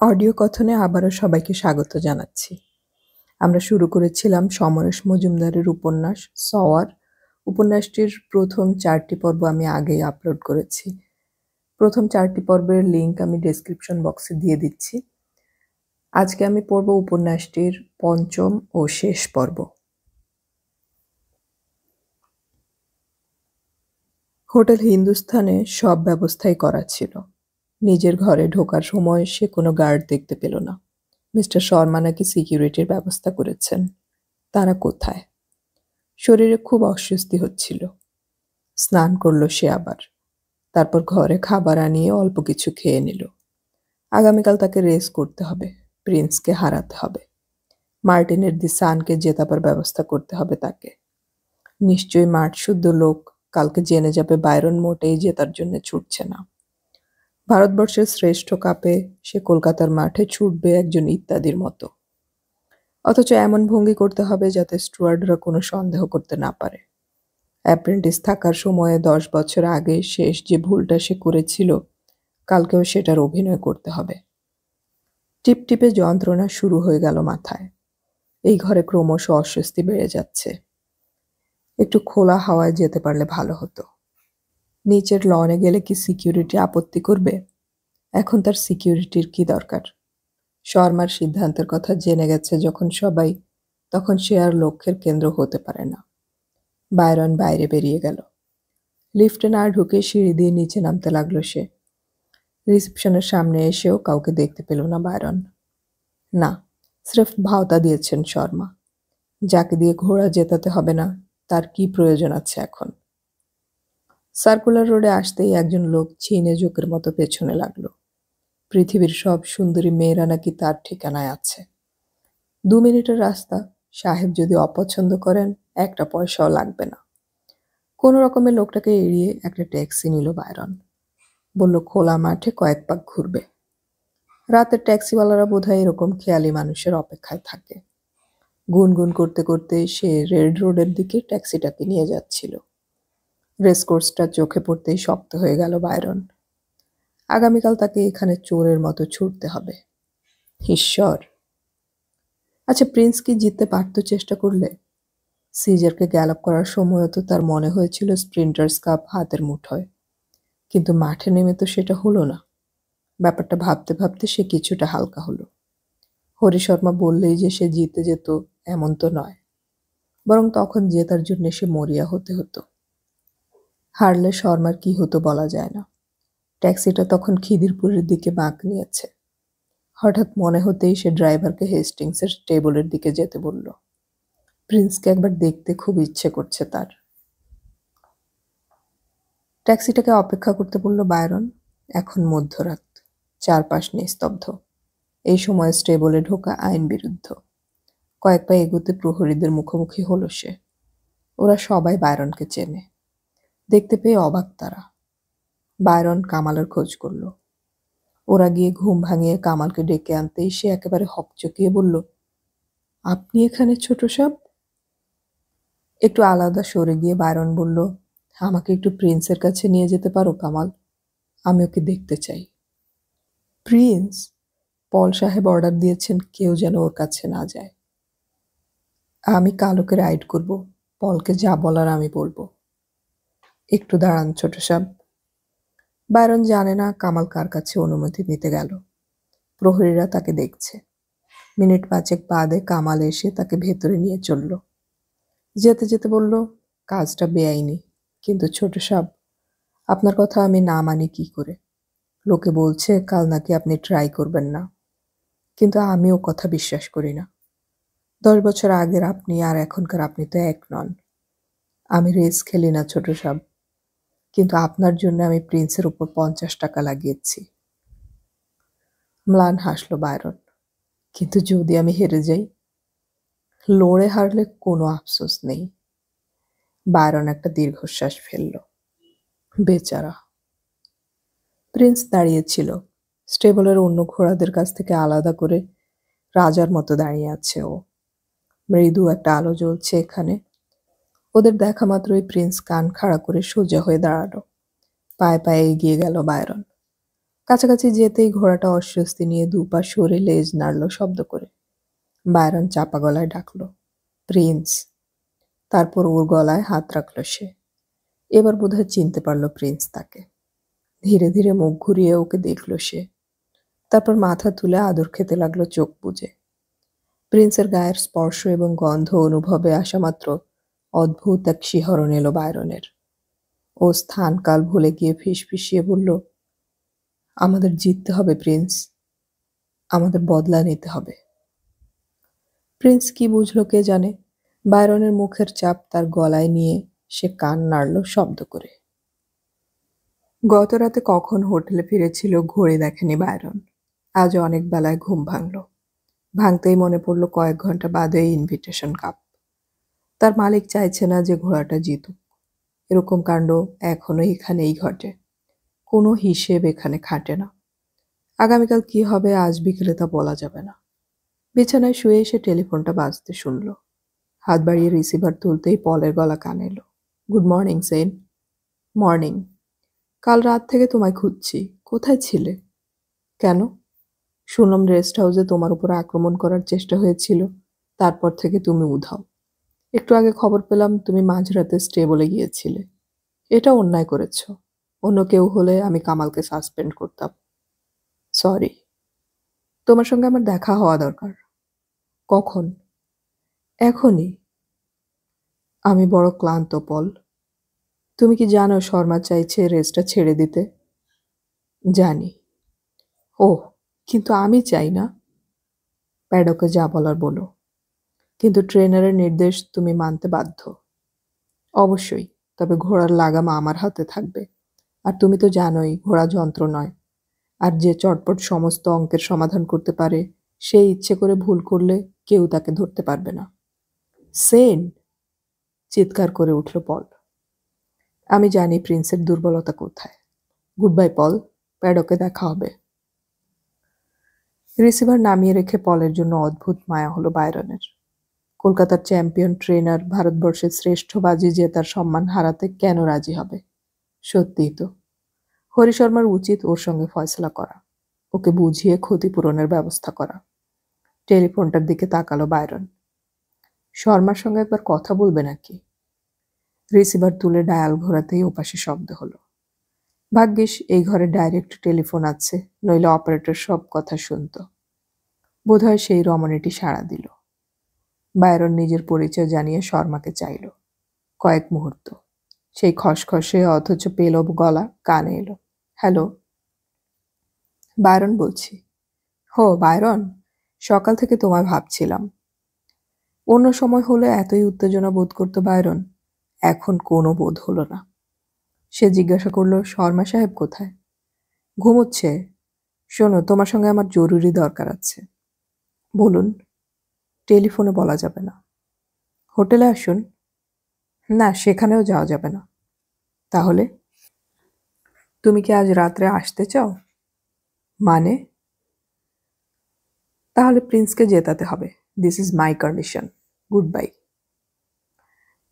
Audio কথনে আবারও সবাইকে স্বাগত জানাচ্ছি। আমরা শুরু করেছিলাম সমরেশ মজুমদারের উপন্যাস সওয়ার। উপন্যাসটির প্রথম 4টি পর্ব আমি আগেই আপলোড করেছি। প্রথম 4টি পর্বের লিংক আমি ডেসক্রিপশন বক্সে দিয়ে দিচ্ছি। আজকে আমি পড়ব উপন্যাসটির 5ম ও শেষ পর্ব। হোটেল হিন্দুস্থানে সব ব্যবস্থাই করা ছিল। নিজের ঘরে ঢোকার সময় সে কোনো গার্ড দেখতে পেল না। মিস্টার শর্মা নাকি সিকিউরিটির ব্যবস্থা করেছেন। তারা কোথায়? শরীরে খুব অস্বস্তি হচ্ছিল। স্নান করল সে আবার। তারপর ঘরে খাবার আনিয়ে অল্প কিছু খেয়ে নিল। আগামীকাল তাকে রেস করতে হবে। প্রিন্সকে হারাতে হবে। মার্টিনের দি সানকে জেতাবার ব্যবস্থা করতে হবে তাকে। নিশ্চয়ই মাঠ শুদ্ধ লোক কালকে জেনে যাবে বায়রন মোটেই জেতার জন্য ছুটছে না। ভারতবর্ষের শ্রেষ্ঠ কাপে সে কলকাতার মাঠে ছুটবে একজন ইত্যাদির মতো। অথচ এমন ভঙ্গি করতে হবে যাতে স্টুয়ার্ডরা কোনো সন্দেহ করতে না পারে। অ্যাপ্রেন্টিস থাকার সময়ে 10 বছর আগে শেষ যে ভুলটা সে করেছিল, কালকেও সেটার অভিনয় করতে হবে। টিপটিপে যন্ত্রণা শুরু হয়ে গেল মাথায়। এই ঘরে ক্রমশ অস্বস্তি বেড়ে যাচ্ছে। একটু খোলা হাওয়ায় যেতে পারলে ভালো হতো। নিচের লনে গেলে কি সিকিউরিটি আপত্তি করবে? এখন তার সিকিউরিটির কি দরকার? শর্মার সিদ্ধান্তের কথা জেনে গেছে যখন সবাই, তখন সে আর লক্ষ্যের কেন্দ্র হতে পারে না। বায়রন বাইরে বেরিয়ে গেল। লিফটে না ঢুকে সিঁড়ি দিয়ে নিচে নামতে লাগলো সে। রিসেপশনের সামনে এসেও কাউকে দেখতে পেল না বায়রন। না, স্রেফ ভাওতা দিয়েছেন শর্মা। যাকে দিয়ে ঘোড়া জেতাতে হবে না, তার কি প্রয়োজন আছে এখন? সার্কুলার রোডে আসতেই একজন লোক ছিনে জোকের মতো পেছনে লাগলো। পৃথিবীর সব সুন্দরী মেয়েরা নাকি তার ঠিকানায় আছে। 2 মিনিটের রাস্তা। সাহেব যদি অপছন্দ করেন, একটা পয়সাও লাগবে না। কোনো রকমে লোকটাকে এড়িয়ে একটা ট্যাক্সি নিল বায়রন। বলল খোলা মাঠে কয়েক পাক ঘুরবে। রাতের ট্যাক্সিওয়ালারা বোধহয় এরকম খেয়ালি মানুষের অপেক্ষায় থাকে। গুনগুন করতে করতে সে রেড রোডের দিকে ট্যাক্সিটাকে নিয়ে যাচ্ছিল। রেসকোর্সটা চোখে পড়তেই শক্ত হয়ে গেল বায়রন। আগামীকাল তাকে এখানে চোরের মতো ছুটতে হবে। ঈশ্বর! আচ্ছা, প্রিন্স কি জিততে পারত চেষ্টা করলে? সিজারকে গ্যালপ করার সময়ও তো তার মনে হয়েছিল স্প্রিন্টার্স কাপ হাতের মুঠোয়। কিন্তু মাঠে নেমে তো সেটা হলো না। ব্যাপারটা ভাবতে ভাবতে সে কিছুটা হালকা হলো। হরি শর্মা বললেই যে সে জিতে যেত এমন তো নয়, বরং তখন জেতার জন্য সে মরিয়া হতে হতো। হারলে শর্মার কি হতো বলা যায় না। ট্যাক্সিটা তখন খিদিরপুরের দিকে বাঁক নিয়েছে। হঠাৎ মনে হতেই সে ড্রাইভারকে হেস্টিংসের টেবলের দিকে যেতে বলল। প্রিন্সকে একবার দেখতে খুব ইচ্ছে করছে তার। ট্যাক্সিটাকে অপেক্ষা করতে বলল বায়রন। এখন মধ্যরাত। চারপাশ নিস্তব্ধ। এই সময় স্টেবলে ঢোকা আইন বিরুদ্ধ। কয়েক পা এগোতে প্রহরীদের মুখোমুখি হলো সে। ওরা সবাই বায়রনকে চেনে। দেখতে পেয়ে অবাক তারা। বায়রন কামালের খোঁজ করল। ওরা গিয়ে ঘুম ভাঙিয়ে কামালকে ডেকে আনতেই সে একেবারে হকচকিয়ে বলল, আপনি এখানে ছোট সাহেব? একটু আলাদা সরে গিয়ে বায়রন বলল, আমাকে একটু প্রিন্সের কাছে নিয়ে যেতে পারো কামাল? আমি ওকে দেখতে চাই। প্রিন্স? পল সাহেব অর্ডার দিয়েছেন কেউ যেন ওর কাছে না যায়। আমি কালোকে রাইড করব। পলকে যা বলার আমি বলবো। একটু দাঁড়ান ছোট সাহেব। বায়রন জানে না কামাল কার কাছে অনুমতি নিতে গেল। প্রহরীরা তাকে দেখছে। মিনিট 5 বাদে কামাল এসে তাকে ভেতরে নিয়ে চলল। যেতে যেতে বলল, কাজটা বেআইনি, কিন্তু ছোট সাহেব, আপনার কথা আমি না মানি কি করে? লোকে বলছে কাল নাকি আপনি ট্রাই করবেন না, কিন্তু আমি ও কথা বিশ্বাস করি না। 10 বছর আগের আপনি আর এখনকার আপনি তো এক নন। আমি রেস খেলি না ছোট সাহেব, কিন্তু আপনার জন্য আমি প্রিন্সের উপর 50 টাকা লাগিয়েছি। ম্লান হাসলো বায়রন। কিন্তু যদি আমি হেরে যাই? লড়ে হারলে কোনো আফসোস নেই। বায়রন একটা দীর্ঘশ্বাস ফেলল। বেচারা। প্রিন্স দাঁড়িয়েছিল। স্টেবলের অন্য ঘোড়াদের কাছ থেকে আলাদা করে রাজার মতো দাঁড়িয়ে আছে ও। মৃদু একটা আলো জ্বলছে এখানে। ওদের দেখা মাত্রই প্রিন্স কান খাড়া করে সোজা হয়ে দাঁড়ালো। পায়ে পায়ে এগিয়ে গেল বায়রন। কাছাকাছি যেতেই ঘোড়াটা অস্বস্তি নিয়ে দুপা সরে লেজ নাড়ল শব্দ করে। বায়রন চাপা গলায় ডাকল, প্রিন্স। তারপর ওর গলায় হাত রাখল সে। এবার বোধহয় চিনতে পারল প্রিন্স তাকে। ধীরে ধীরে মুখ ঘুরিয়ে ওকে দেখল সে। তারপর মাথা তুলে আদর খেতে লাগলো চোখ বুজে। প্রিন্সের গায়ের স্পর্শ এবং গন্ধ অনুভবে আসা মাত্র অদ্ভুত এক শিহরণ এলো বায়রনের। ও স্থান কাল ভুলে গিয়ে ফিসফিসিয়ে বলল, আমাদের জিততে হবে প্রিন্স, আমাদের বদলা নিতে হবে। প্রিন্স কি বুঝলো কে জানে, বায়রনের মুখের চাপ তার গলায় নিয়ে সে কান নাড়ল শব্দ করে। গত রাতে কখন হোটেলে ফিরেছিল ঘড়ি দেখেনি বায়রন। আজ অনেক বেলায় ঘুম ভাঙল। ভাঙতেই মনে পড়ল কয়েক ঘন্টা বাদে ইনভিটেশন কাপ। তার মালিক চাইছে না যে ঘোড়াটা জিতুক। এরকম কাণ্ড এখনো এখানেই ঘটে। কোনো হিসেব এখানে খাটে না। আগামীকাল কি হবে আজ বিকেলে তা বলা যাবে না। বিছানায় শুয়ে এসে টেলিফোনটা বাজতে শুনল। হাত বাড়িয়ে রিসিভার তুলতেই পলের গলা কানে এলো। Good morning Sen. মর্নিং। কাল রাত থেকে তোমায় খুঁজছি, কোথায় ছিলে? কেন? শুনলাম রেস্ট হাউসে তোমার উপর আক্রমণ করার চেষ্টা হয়েছিল, তারপর থেকে তুমি উধাও। একটু আগে খবর পেলাম তুমি মাঝরাতে স্টেবলে গিয়েছিলে। এটা অন্যায় করেছ। অন্য কেউ হলে আমি কামালকে সাসপেন্ড করতাম। সরি। তোমার সঙ্গে আমার দেখা হওয়া দরকার। কখন? এখনই। আমি বড় ক্লান্ত পল। তুমি কি জানো শর্মা চাইছে রেসটা ছেড়ে দিতে? জানি। ওহ, কিন্তু আমি চাই না। প্যাডকে যা বলার বলো, কিন্তু ট্রেনারের নির্দেশ তুমি মানতে বাধ্য। অবশ্যই, তবে ঘোড়ার লাগাম আমার হাতে থাকবে। আর তুমি তো জানোই ঘোড়া যন্ত্র নয়। আর যে চটপট সমস্ত অঙ্কের সমাধান করতে পারে সে ইচ্ছে করে ভুল করলে কেউ তাকে ধরতে পারবে না। সেন! চিৎকার করে উঠল পল। আমি জানি প্রিন্সের দুর্বলতা কোথায়। গুড বাই পল, প্যাডকে দেখা হবে। রিসিভার নামিয়ে রেখে পলের জন্য অদ্ভুত মায়া হলো বায়রনের। কলকাতার চ্যাম্পিয়ন ট্রেনার ভারতবর্ষের শ্রেষ্ঠ বাজি জেতার সম্মান হারাতে কেন রাজি হবে? সত্যিই তো। হরি শর্মার উচিত ওর সঙ্গে ফয়সলা করা, ওকে বুঝিয়ে ক্ষতিপূরণের ব্যবস্থা করা। টেলিফোনটার দিকে তাকালো বায়রন। শর্মার সঙ্গে একবার কথা বলবে নাকি? রিসিভার তুলে ডায়াল ঘোরাতেই ওপাশে শব্দ হলো। ভাগ্যিস এই ঘরে ডাইরেক্ট টেলিফোন আছে, নইলে অপারেটর সব কথা শুনত। বোধহয় সেই রমণীটি সাড়া দিল। বায়রন নিজের পরিচয় জানিয়ে শর্মাকে চাইল। কয়েক মুহূর্ত সেই খসখসে অথচ পেলব গলা কানে এলো। হ্যালো। বায়রন বলছি। হো বায়রন, সকাল থেকে তোমায় ভাবছিলাম। অন্য সময় হলে এতই উত্তেজনা বোধ করতো বায়রন, এখন কোনো বোধ হলো না। সে জিজ্ঞাসা করলো, শর্মা সাহেব কোথায়? ঘুমোচ্ছে। শোনো, তোমার সঙ্গে আমার জরুরি দরকার আছে। বলুন। টেলিফোনে বলা যাবে না। হোটেলে আসুন। না, সেখানেও যাওয়া যাবে না। তাহলে? তুমি কি আজ রাত্রে আসতে চাও? মানে? তাহলে প্রিন্সকে জেতাতে হবে। This is my condition. Good bye.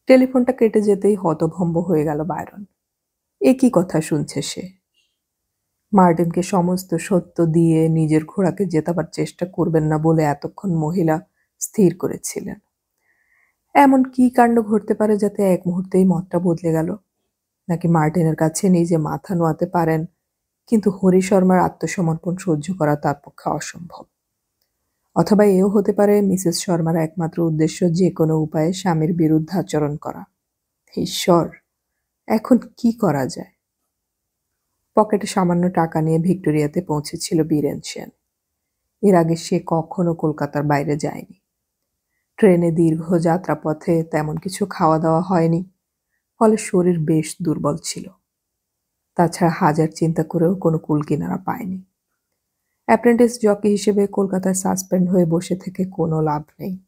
টেলিফোনটা কেটে যেতেই হতভম্ব হয়ে গেল বায়রন। এ কি কথা শুনছে সে? মার্টিনকে সমস্ত সত্য দিয়ে নিজের ঘোড়াকে জেতাবার চেষ্টা করবেন না বলে এতক্ষণ মহিলা স্থির করেছিলেন। এমন কি কাণ্ড ঘটতে পারে যাতে এক মুহূর্তেই মতটা বদলে গেল? নাকি মার্টিনের কাছে নিজে মাথা নোয়াতে পারেন, কিন্তু হরি শর্মার আত্মসমর্পণ সহ্য করা তার পক্ষে অসম্ভব। অথবা এও হতে পারে মিসেস শর্মার একমাত্র উদ্দেশ্য যে কোনো উপায়ে স্বামীর বিরুদ্ধে আচরণ করা। ঈশ্বর, এখন কি করা যায়? পকেটে সামান্য টাকা নিয়ে ভিক্টোরিয়াতে পৌঁছেছিল বীরেন সেন। এর আগে সে কখনো কলকাতার বাইরে যায়নি। ট্রেনে দীর্ঘ যাত্রাপথে তেমন কিছু খাওয়া দাওয়া হয়নি, ফলে শরীর বেশ দুর্বল ছিল। তাছাড়া হাজার চিন্তা করেও কোনো কুলকিনারা পায়নি। অ্যাপ্রেন্টিস জকি হিসেবে কলকাতায় সাসপেন্ড হয়ে বসে থেকে কোনো লাভ নেই।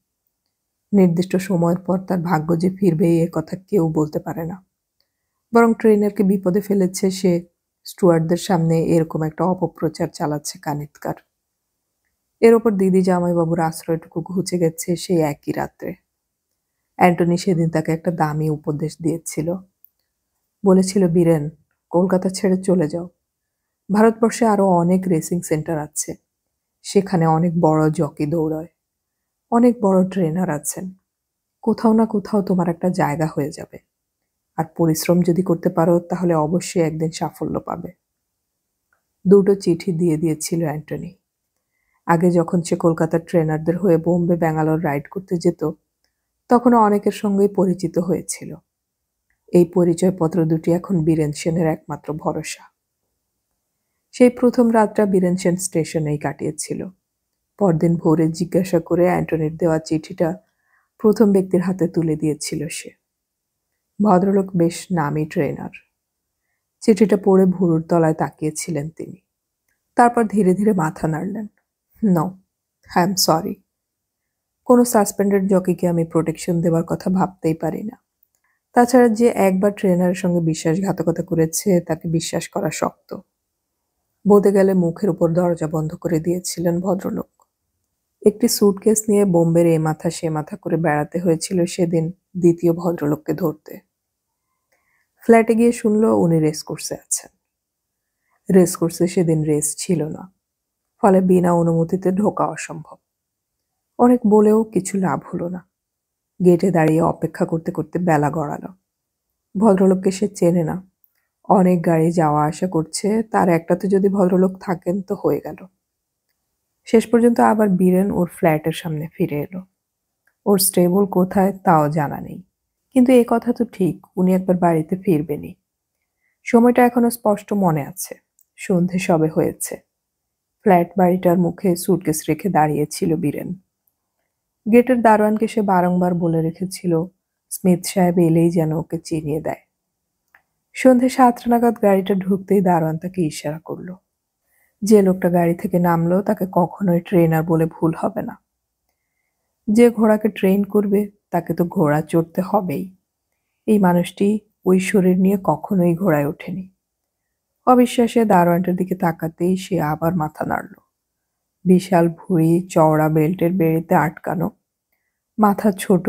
নির্দিষ্ট সময়ের পর তার ভাগ্য যে ফিরবেই এ কথা কেউ বলতে পারে না। বরং ট্রেনারকে বিপদে ফেলেছে সে, স্টুয়ার্ডদের সামনে এরকম একটা অপপ্রচার চালাচ্ছে কানিতকার। এর ওপর দিদি জামাইবাবুর আশ্রয়টুকু ঘুচে গেছে সেই একই রাত্রে। অ্যান্টনি সেদিন তাকে একটা দামি উপদেশ দিয়েছিল। বলেছিল, বীরেন, কলকাতা ছেড়ে চলে যাও। ভারতবর্ষে আরো অনেক রেসিং সেন্টার আছে, সেখানে অনেক বড় জকি দৌড়ায়, অনেক বড় ট্রেনার আছেন। কোথাও না কোথাও তোমার একটা জায়গা হয়ে যাবে, আর পরিশ্রম যদি করতে পারো তাহলে অবশ্যই একদিন সাফল্য পাবে। দুটো চিঠি দিয়ে দিয়েছিল অ্যান্টনি। আগে যখন সে কলকাতার ট্রেনারদের হয়ে বোম্বে ব্যাঙ্গালোর রাইড করতে যেত, তখনও অনেকের সঙ্গেই পরিচিত হয়েছিল। এই পরিচয়পত্র দুটি এখন বীরেন সেনের একমাত্র ভরসা। সেই প্রথম রাতটা বীরেন সেন স্টেশনেই কাটিয়েছিল। পরদিন ভোরে জিজ্ঞাসা করে অ্যান্টনির দেওয়া চিঠিটা প্রথম ব্যক্তির হাতে তুলে দিয়েছিল সে। ভদ্রলোক বেশ নামী ট্রেনার। চিঠিটা পড়ে ভুরুর তলায় তাকিয়েছিলেন তিনি। তারপর ধীরে ধীরে মাথা নাড়লেন। No, I am sorry. কোনো সাসপেন্ডেড জকিকে আমি প্রোটেকশন দেওয়ার কথা ভাবতেই পারি না। তাছাড়া যে একবার ট্রেনারের সঙ্গে বিশ্বাসঘাতকতা করেছে তাকে বিশ্বাস করা শক্ত। বোধে গেলে মুখের উপর দরজা বন্ধ করে দিয়েছিলেন ভদ্রলোক। একটি সুটকেস নিয়ে বোম্বের এ মাথা সে মাথা করে বেড়াতে হয়েছিল সেদিন দ্বিতীয় ভদ্রলোককে ধরতে। ফ্ল্যাটে গিয়ে শুনল উনি রেস কোর্সে আছেন। রেস কোর্সে সেদিন রেস ছিল না, ফলে বিনা অনুমতিতে ঢোকা অসম্ভব। অনেক বলেও কিছু লাভ হলো না। গেটে দাঁড়িয়ে অপেক্ষা করতে করতে বেলা গড়ালো। ভদ্রলোককে সে চেনে না, অনেক গাড়ি যাওয়া আসা করছে, তার একটাতে যদি ভদ্রলোক থাকেন তো হয়ে গেল। শেষ পর্যন্ত আবার বীরেন ওর ফ্ল্যাটের সামনে ফিরে এলো। ওর স্টেবল কোথায় তাও জানা নেই, কিন্তু এ কথা তো ঠিক উনি একবার বাড়িতে ফিরবেনই। সময়টা এখনো স্পষ্ট মনে আছে, সন্ধে সবে হয়েছে। ফ্ল্যাট বাড়িটার মুখে সুটকেস রেখে দাঁড়িয়েছিল বীরেন। গেটের দারোয়ানকে সে বারংবার বলে রেখেছিল স্মিথ সাহেব এলেই যেন ওকে চিনিয়ে দেয়। সন্ধে 7টা নাগাদ গাড়িটা ঢুকতেই দারোয়ান তাকে ইশারা করলো। যে লোকটা গাড়ি থেকে নামলো তাকে কখনোই ট্রেনার বলে ভুল হবে না। যে ঘোড়াকে ট্রেন করবে তাকে তো ঘোড়া চড়তে হবেই। এই মানুষটি ওই শরীর নিয়ে কখনোই ঘোড়ায় ওঠেনি। অবিশ্বাসে দারোয়ানটার দিকে তাকাতেই সে আবার মাথা নাড়ল। বিশাল ভুঁড়ি, চওড়া বেল্টের বেড়িতে আটকানো, মাথা ছোট,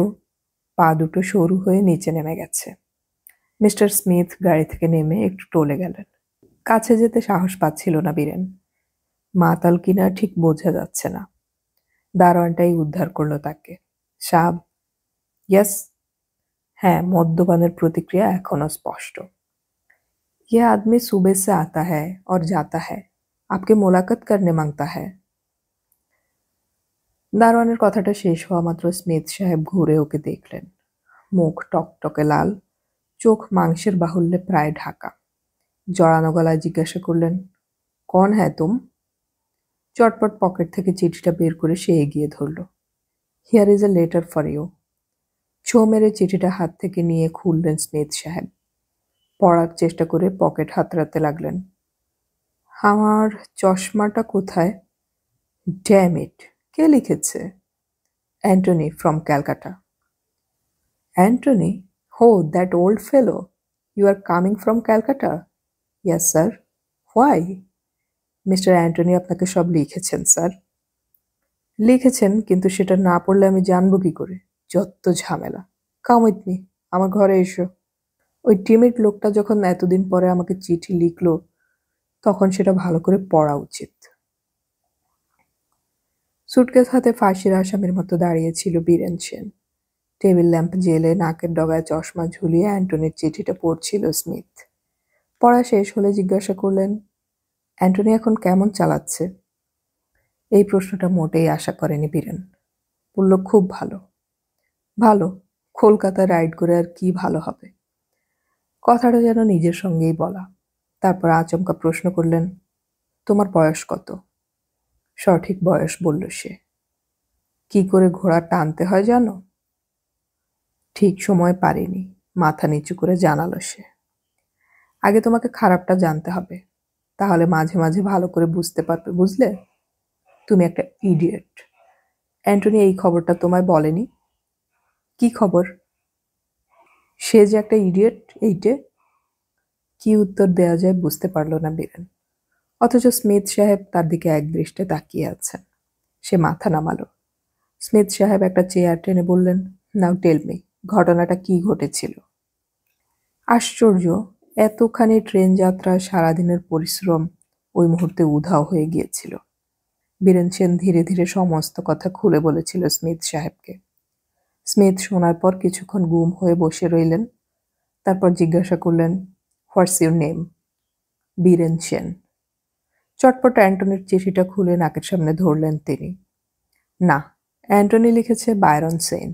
পা দুটো সরু হয়ে নিচে নেমে গেছে। মিস্টার স্মিথ গাড়ি থেকে নেমে একটু টলে গেলেন। কাছে যেতে সাহস পাচ্ছিল না বীরেন। মাতাল কিনা ঠিক বোঝা যাচ্ছে না। দারোয়ানটাই উদ্ধার করলো তাকে। Sub, yes. হ্যাঁ, মদ্যপানের প্রতিক্রিয়া এখনো স্পষ্ট। ये आदमी सुबह से आता है और जाता है, आपके मुलाकात करने मांगता है। দারোয়ানের কথাটা শেষ হওয়া মাত্র স্মিথ সাহেব ঘুরে ওকে দেখলেন। মুখ টকটকে লাল, চোখ মাংসের বাহুল্যে প্রায় ঢাকা। জড়ানো গলায় জিজ্ঞাসা করলেন, কন হ্যাঁ তুম? চটপট পকেট থেকে চিঠিটা বের করে সে এগিয়ে ধরল। Here is a letter for you. ছো মেরে চিঠিটা হাত থেকে নিয়ে খুললেন স্মিথ সাহেব। পড়ার চেষ্টা করে পকেট হাতড়াতে লাগলেন। আমার চশমাটা কোথায়? ড্যাম ইট, কে লিখেছে? Antony from Calcutta. অ্যান্টনি? হো, that old fellow. You are coming from Calcutta? Yes sir. Why? Mister Antony আপনাকে সব লিখেছেন স্যার। লিখেছেন, কিন্তু সেটা না পড়লে আমি জানবো কি করে? যত ঝামেলা। কাম উইথ মি, আমার ঘরে এসো। ওই টিমিড লোকটা যখন এতদিন পরে আমাকে চিঠি লিখলো তখন সেটা ভালো করে পড়া উচিত। সুটকেস হাতে ফাঁসির আসামির মতো দাঁড়িয়েছিল বীরেন সেন। টেবিল ল্যাম্প জেলে নাকের ডগায় চশমা ঝুলিয়ে অ্যান্টনির চিঠিটা পড়ছিল স্মিথ। পড়া শেষ হলে জিজ্ঞাসা করলেন, অ্যান্টনি এখন কেমন চালাচ্ছে? এই প্রশ্নটা মোটেই আশা করেনি বীরেন। বলল, খুব ভালো। ভালো? কলকাতা রাইড করে আর কি ভালো হবে? কথাটা যেন নিজের সঙ্গেই বলা। তারপর আচমকা প্রশ্ন করলেন, তোমার বয়স কত? সঠিক বয়স বলল সে। কি করে ঘোড়া টানতে হয় জানো? ঠিক সময় পারিনি, মাথা নিচু করে জানালো সে। আগে তোমাকে খারাপটা জানতে হবে, তাহলে মাঝে মাঝে ভালো করে বুঝতে পারবে, বুঝলে? তুমি একটা ইডিয়েট। অ্যান্টনি এই খবরটা তোমায় বলেনি? কি খবর? সে যে একটা ইডিয়েট, এইটে। কি উত্তর দেয়া যায় বুঝতে পারল না বীরেন। অথচ স্মিথ সাহেব তার দিকে একদৃষ্টে তাকিয়ে আছেন। সে মাথা নামালো। স্মিথ সাহেব একটা চেয়ার টেনে বললেন, নাও টেল মি, ঘটনাটা কি ঘটেছিল? আশ্চর্য, এতখানি ট্রেন যাত্রা, সারাদিনের পরিশ্রম, ওই মুহূর্তে উধাও হয়ে গিয়েছিল। বীরেন সেন ধীরে ধীরে সমস্ত কথা খুলে বলেছিল স্মিথ সাহেবকে। স্মিথ শোনার পর কিছুক্ষণ গুম হয়ে বসে রইলেন। তারপর জিজ্ঞাসা করলেন, what's your name? Biren Sen. চটপট অ্যান্টনির চিঠিটা খুলে নাকের সামনে ধরলেন তিনি। না, অ্যান্টনি লিখেছে বায়রন সেন।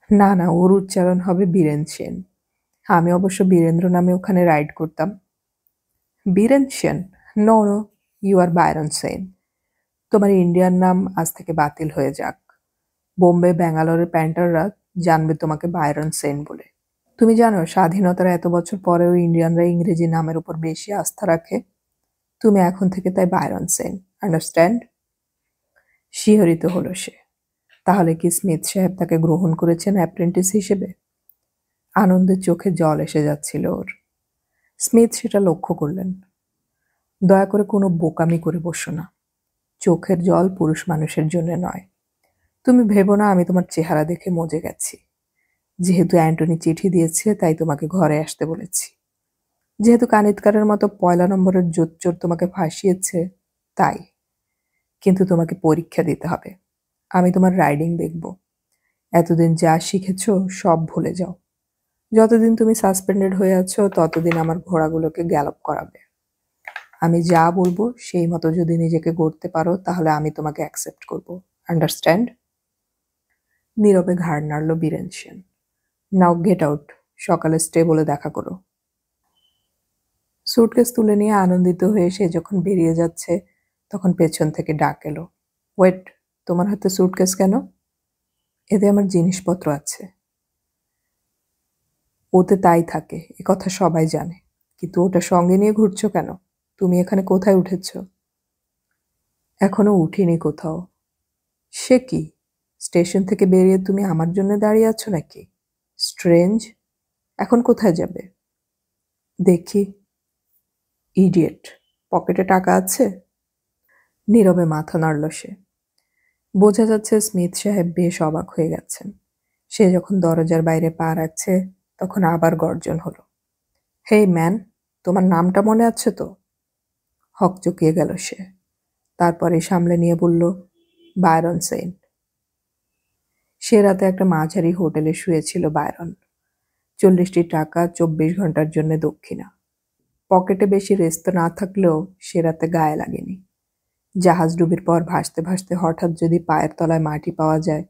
না না, ওর উচ্চারণ হবে বীরেন সেন। আমি অবশ্য বীরেন্দ্র নামে ওখানে রাইড করতাম। Biren Sen? No no, you are Byron Sen. তোমার ইন্ডিয়ান নাম আজ থেকে বাতিল হয়ে যাক। বোম্বে ব্যাঙ্গালোরের প্যান্টাররা জানবে তোমাকে বায়রন সেন বলে। তুমি জানো স্বাধীনতার এত বছর পরেও ইন্ডিয়ানরা ইংরেজি নামের উপর বেশি আস্থা রাখে। তুমি এখন থেকে তাই বায়রন সেন, আন্ডারস্ট্যান্ড? শিহরিত হলো সে। তাহলে কি স্মিথ সাহেব তাকে গ্রহণ করেছেন অ্যাপ্রেন্টিস হিসেবে? আনন্দের চোখে জল এসে যাচ্ছিল ওর। স্মিথ সেটা লক্ষ্য করলেন। দয়া করে কোনো বোকামি করে বসো না। চোখের জল পুরুষ মানুষের জন্য নয়। তুমি ভেবো না আমি তোমার চেহারা দেখে মজে গেছি। যেহেতু অ্যান্টনি চিঠি দিয়েছে তাই তোমাকে ঘরে আসতে বলেছি। যেহেতু কানিতকারের মতো পয়লা নম্বরের জোচ্চোর তোমাকে ফাঁসিয়েছে তাই। কিন্তু তোমাকে পরীক্ষা দিতে হবে। আমি তোমার রাইডিং দেখব। এতদিন যা শিখেছো সব ভুলে যাও। যতদিন তুমি সাসপেন্ডেড হয়ে আছো ততদিন আমার ঘোড়াগুলোকে গ্যালপ করাবে। আমি যা বলবো সেই মতো যদি নিজেকে গড়তে পারো তাহলে আমি তোমাকে অ্যাকসেপ্ট করব, আন্ডারস্ট্যান্ড? নীরবে ঘাড় নাড়ল বীরেন সেন। নাও গেট আউট, সকালে স্টেবলে দেখা করো। সুটকেস তুলে নিয়ে আনন্দিত হয়ে সে যখন বেরিয়ে যাচ্ছে তখন পেছন থেকে ডাক এলো, ওয়েট, তোমার হাতে সুটকেস কেন? এতে আমার জিনিসপত্র আছে। ওতে তাই থাকে, এ কথা সবাই জানে, কিন্তু ওটা সঙ্গে নিয়ে ঘুরছো কেন? তুমি এখানে কোথায় উঠেছ? এখনো উঠিনি কোথাও। সে কি, স্টেশন থেকে বেরিয়ে তুমি আমার জন্য দাঁড়িয়ে আছো নাকি? স্ট্রেঞ্জ। এখন কোথায় যাবে? দেখি। ইডিয়েট, পকেটে টাকা আছে? নীরবে মাথা নাড়ল সে। বোঝা যাচ্ছে স্মিথ সাহেব বেশ অবাক হয়ে গেছেন। সে যখন দরজার বাইরে পা রাখছে তখন আবার গর্জন হলো, হেই ম্যান, তোমার নামটা মনে আছে তো? হকচকিয়ে গেল সে। তারপরে সামলে নিয়ে বলল, বায়রন সেন। সে রাতে একটা মাঝারি হোটেলে শুয়েছিল বায়রন। 40টি টাকা 24 ঘন্টার জন্য দক্ষিণা। পকেটে বেশি রেস্ত না থাকলেও সে রাতে গায়ে লাগেনি। জাহাজ ডুবির পর ভাসতে ভাসতে হঠাৎ যদি পায়ের তলায় মাটি পাওয়া যায়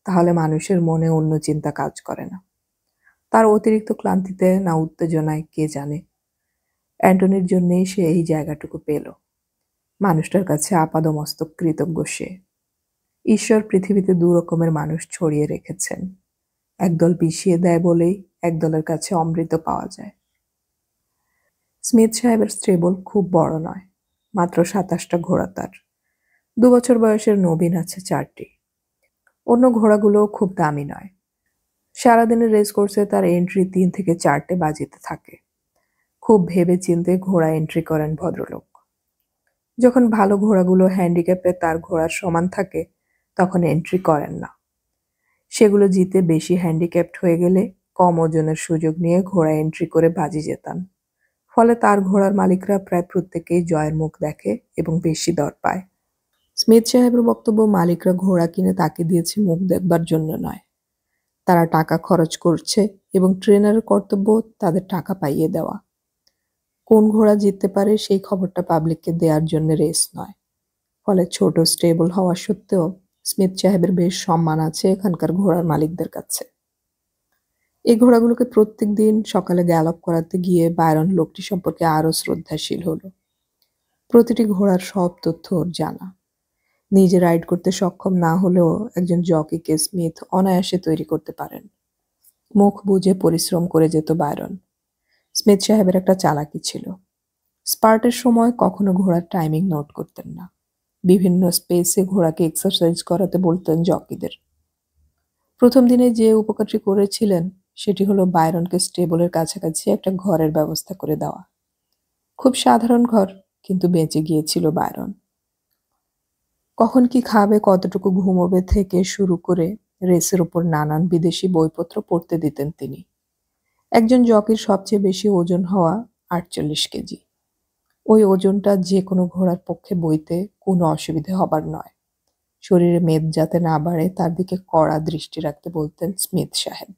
তাহলে মানুষের মনে অন্য চিন্তা কাজ করে না। তার অতিরিক্ত ক্লান্তিতে না উত্তেজনায় কে জানে। অ্যান্টনির জন্যেই সে এই জায়গাটুকু পেল। মানুষটার কাছে আপাদমস্তক কৃতজ্ঞ সে। ঈশ্বর পৃথিবীতে 2 রকমের মানুষ ছড়িয়ে রেখেছেন। একদল পিষিয়ে দেয় বলেই একদলের কাছে অমৃত পাওয়া যায়। স্মিথ সাহেবের স্টেবল খুব বড় নয়, মাত্র 27টা ঘোড়া তার। 2 বছর বয়সের নবীন আছে 4টি। অন্য ঘোড়াগুলো খুব দামি নয়। সারাদিনের রেস কোর্সে তার এন্ট্রি 3 থেকে 4টে বাজিতে থাকে। খুব ভেবে চিন্তে ঘোড়া এন্ট্রি করেন ভদ্রলোক। যখন ভালো ঘোড়াগুলো হ্যান্ডিক্যাপে তার ঘোড়ার সমান থাকে তখন এন্ট্রি করেন না। সেগুলো জিতে বেশি হ্যান্ডিক্যাপড হয়ে গেলে কম ওজনের সুযোগ নিয়ে ঘোড়া এন্ট্রি করে বাজি জেতান। ফলে তার ঘোড়ার মালিকরা প্রায় প্রত্যেকেই জয়ের মুখ দেখে এবং বেশি দর পায়। স্মিথ সাহেবের বক্তব্য, মালিকরা ঘোড়া কিনে তাকে দিয়েছে মুখ দেখবার জন্য নয়। তারা টাকা খরচ করছে এবং ট্রেনারের কর্তব্য তাদের টাকা পাইয়ে দেওয়া। কোন ঘোড়া জিততে পারে সেই খবরটা পাবলিককে দেওয়ার জন্য রেস নয়। ফলে ছোট স্টেবল হওয়া সত্ত্বেও স্মিথ সাহেবের বেশ সম্মান আছে এখানকার ঘোড়ার মালিকদের কাছে। এই ঘোড়াগুলোকে প্রত্যেক দিন সকালে গ্যালপ করাতে গিয়ে বায়রন লোকটি সম্পর্কে আরও শ্রদ্ধাশীল হলো। প্রতিটি ঘোড়ার সব তথ্য ওর জানা। নিজে রাইড করতে সক্ষম না হলেও একজন জকিকে স্মিথ অনায়াসে তৈরি করতে পারেন। মুখ বুজে পরিশ্রম করে যেত বায়রন। স্মিথ সাহেবের একটা চালাকি ছিল। স্পার্টের সময় কখনো ঘোড়ার টাইমিং নোট করতেন না। বিভিন্ন স্পেসে ঘোড়াকে এক্সারসাইজ করাতে বলতেন জকিদের। প্রথম দিনে যে উপকারটি করেছিলেন সেটি হলো বায়রনকে স্টেবলের কাছাকাছি একটা ঘরের ব্যবস্থা করে দেওয়া। খুব সাধারণ ঘর, কিন্তু বেঁচে গিয়েছিল বায়রন। কখন কি খাবে, কতটুকু ঘুমোবে থেকে শুরু করে রেসের উপর নানান বিদেশি বইপত্র পড়তে দিতেন তিনি। একজন জকির সবচেয়ে বেশি ওজন হওয়া 48 কেজি। ওই ওজনটা যে কোনো ঘোড়ার পক্ষে বইতে কোনো অসুবিধে হবার নয়। শরীরে মেদ যাতে না বাড়ে তার দিকে কড়া দৃষ্টি রাখতে বলতেন স্মিথ সাহেব।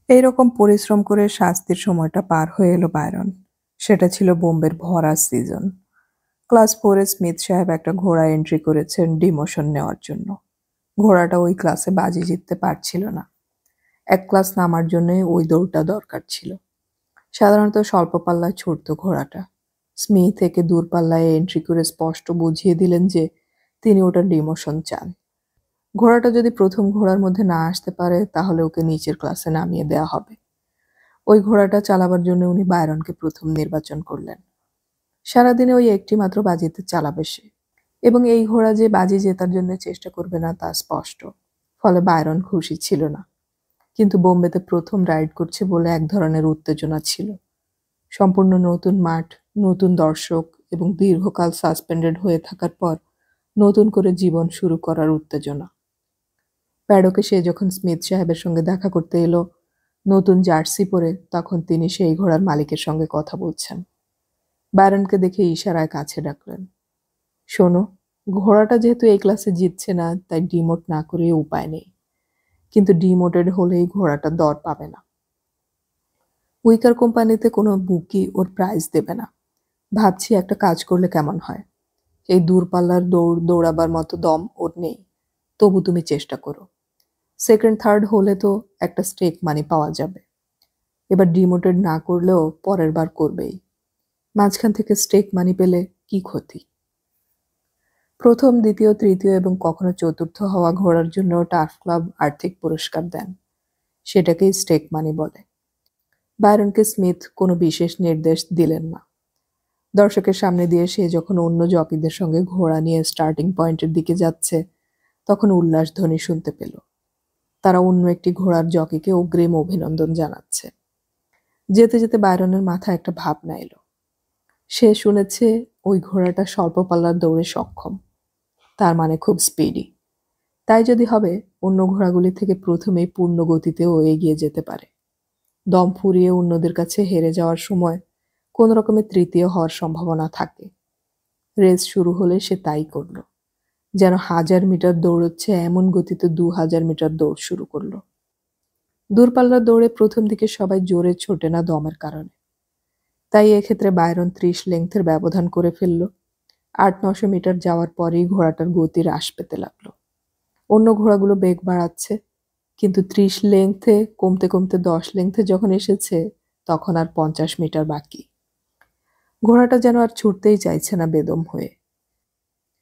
এইরকম পরিশ্রম করে শাস্তির সময়টা পার হয়ে এলো বায়রন। সেটা ছিল বোম্বের ভরা সিজন। ক্লাস 4-এ স্মিথ সাহেব একটা ঘোড়া এন্ট্রি করেছেন ডিমোশন নেওয়ার জন্য। ঘোড়াটা ওই ক্লাসে বাজি জিততে পারছিল না। এক ক্লাস নামার জন্য ওই দৌড়টা দরকার ছিল। সাধারণত স্বল্প পাল্লায় ছুটত ঘোড়াটা। স্মিথ একে দূরপাল্লায় এন্ট্রি করে স্পষ্ট বুঝিয়ে দিলেন যে তিনি ওটা ডিমোশন চান। ঘোড়াটা যদি প্রথম ঘোড়ার মধ্যে না আসতে পারে তাহলে ওকে নিচের ক্লাসে নামিয়ে দেওয়া হবে। ওই ঘোড়াটা চালাবার জন্য উনি বায়রনকে প্রথম নির্বাচন করলেন। সারাদিনে ওই একটি মাত্র বাজিতে চালাবে সে, এবং এই ঘোড়া যে বাজি জেতার জন্য চেষ্টা করবে না তা স্পষ্ট। ফলে বায়রন খুশি ছিল না, কিন্তু বোম্বেতে প্রথম রাইড করছে বলে এক ধরনের উত্তেজনা ছিল। সম্পূর্ণ নতুন মাঠ, নতুন দর্শক এবং দীর্ঘকাল সাসপেন্ডেড হয়ে থাকার পর নতুন করে জীবন শুরু করার উত্তেজনা। প্যাডকে সে যখন স্মিথ সাহেবের সঙ্গে দেখা করতে এলো নতুন জার্সি পরে, তখন তিনি সেই ঘোড়ার মালিকের সঙ্গে কথা বলছেন। বায়রনকে দেখে ইশারায় কাছে ডাকলেন। শোনো, ঘোড়াটা যেহেতু এই ক্লাসে জিতছে না তাই ডিমোট না করে উপায় নেই, কিন্তু ডিমোটেড হলেই ঘোড়াটা দর পাবে না। উইকার কোম্পানিতে কোনো বুকি ওর প্রাইজ দেবে না। ভাবছি একটা কাজ করলে কেমন হয়। এই দূরপাল্লার দৌড়াবার মতো দম ওর নেই, তবু তুমি চেষ্টা করো। সেকেন্ড থার্ড হলে তো একটা স্টেক মানি পাওয়া যাবে। এবার ডিমোটেড না করলেও পরের বার করবেই। মাঝখান থেকে স্টেক মানি পেলে কি ক্ষতি। প্রথম, দ্বিতীয়, তৃতীয় এবং কখনো চতুর্থ হওয়া ঘোড়ার জন্য টার্ফ ক্লাব আর্থিক পুরস্কার দেন। সেটাকেই স্টেক মানি বলে। বায়রনকে স্মিথ কোনো বিশেষ নির্দেশ দিলেন না। দর্শকের সামনে দিয়ে সে যখন অন্য জকিদের সঙ্গে ঘোড়া নিয়ে স্টার্টিং পয়েন্টের দিকে যাচ্ছে তখন উল্লাস ধ্বনি শুনতে পেল। তারা অন্য একটি ঘোড়ার জকিকে অগ্রিম অভিনন্দন জানাচ্ছে। যেতে যেতে বায়রনের মাথায় একটা ভাবনা এলো। সে শুনেছে ওই ঘোড়াটা স্বল্প পাল্লার দৌড়ে সক্ষম, তার মানে খুব স্পিডি। তাই যদি হবে অন্য ঘোড়াগুলি থেকে প্রথমেই পূর্ণ গতিতেও এগিয়ে যেতে পারে। দম ফুরিয়ে অন্যদের কাছে হেরে যাওয়ার সময় কোন রকমে তৃতীয় হওয়ার সম্ভাবনা থাকে। রেস শুরু হলে সে তাই করল। যেন 1000 মিটার দৌড়চ্ছে এমন গতিতে 2000 মিটার দৌড় শুরু করলো। দূরপাল্লার দৌড়ে প্রথম দিকে সবাই জোরে ছোটে না দমের কারণে। তাই এক্ষেত্রে বায়রন 30 লেংথের ব্যবধান করে ফেলল। 800-900 মিটার যাওয়ার পরেই ঘোড়াটার গতি হ্রাস পেতে লাগলো। অন্য ঘোড়াগুলো বেগ বাড়াচ্ছে, কিন্তু 30 লেংথে কমতে কমতে 10 লেংথে যখন এসেছে তখন আর 50 মিটার বাকি। ঘোড়াটা যেন আর ছুটতেই চাইছে না বেদম হয়ে।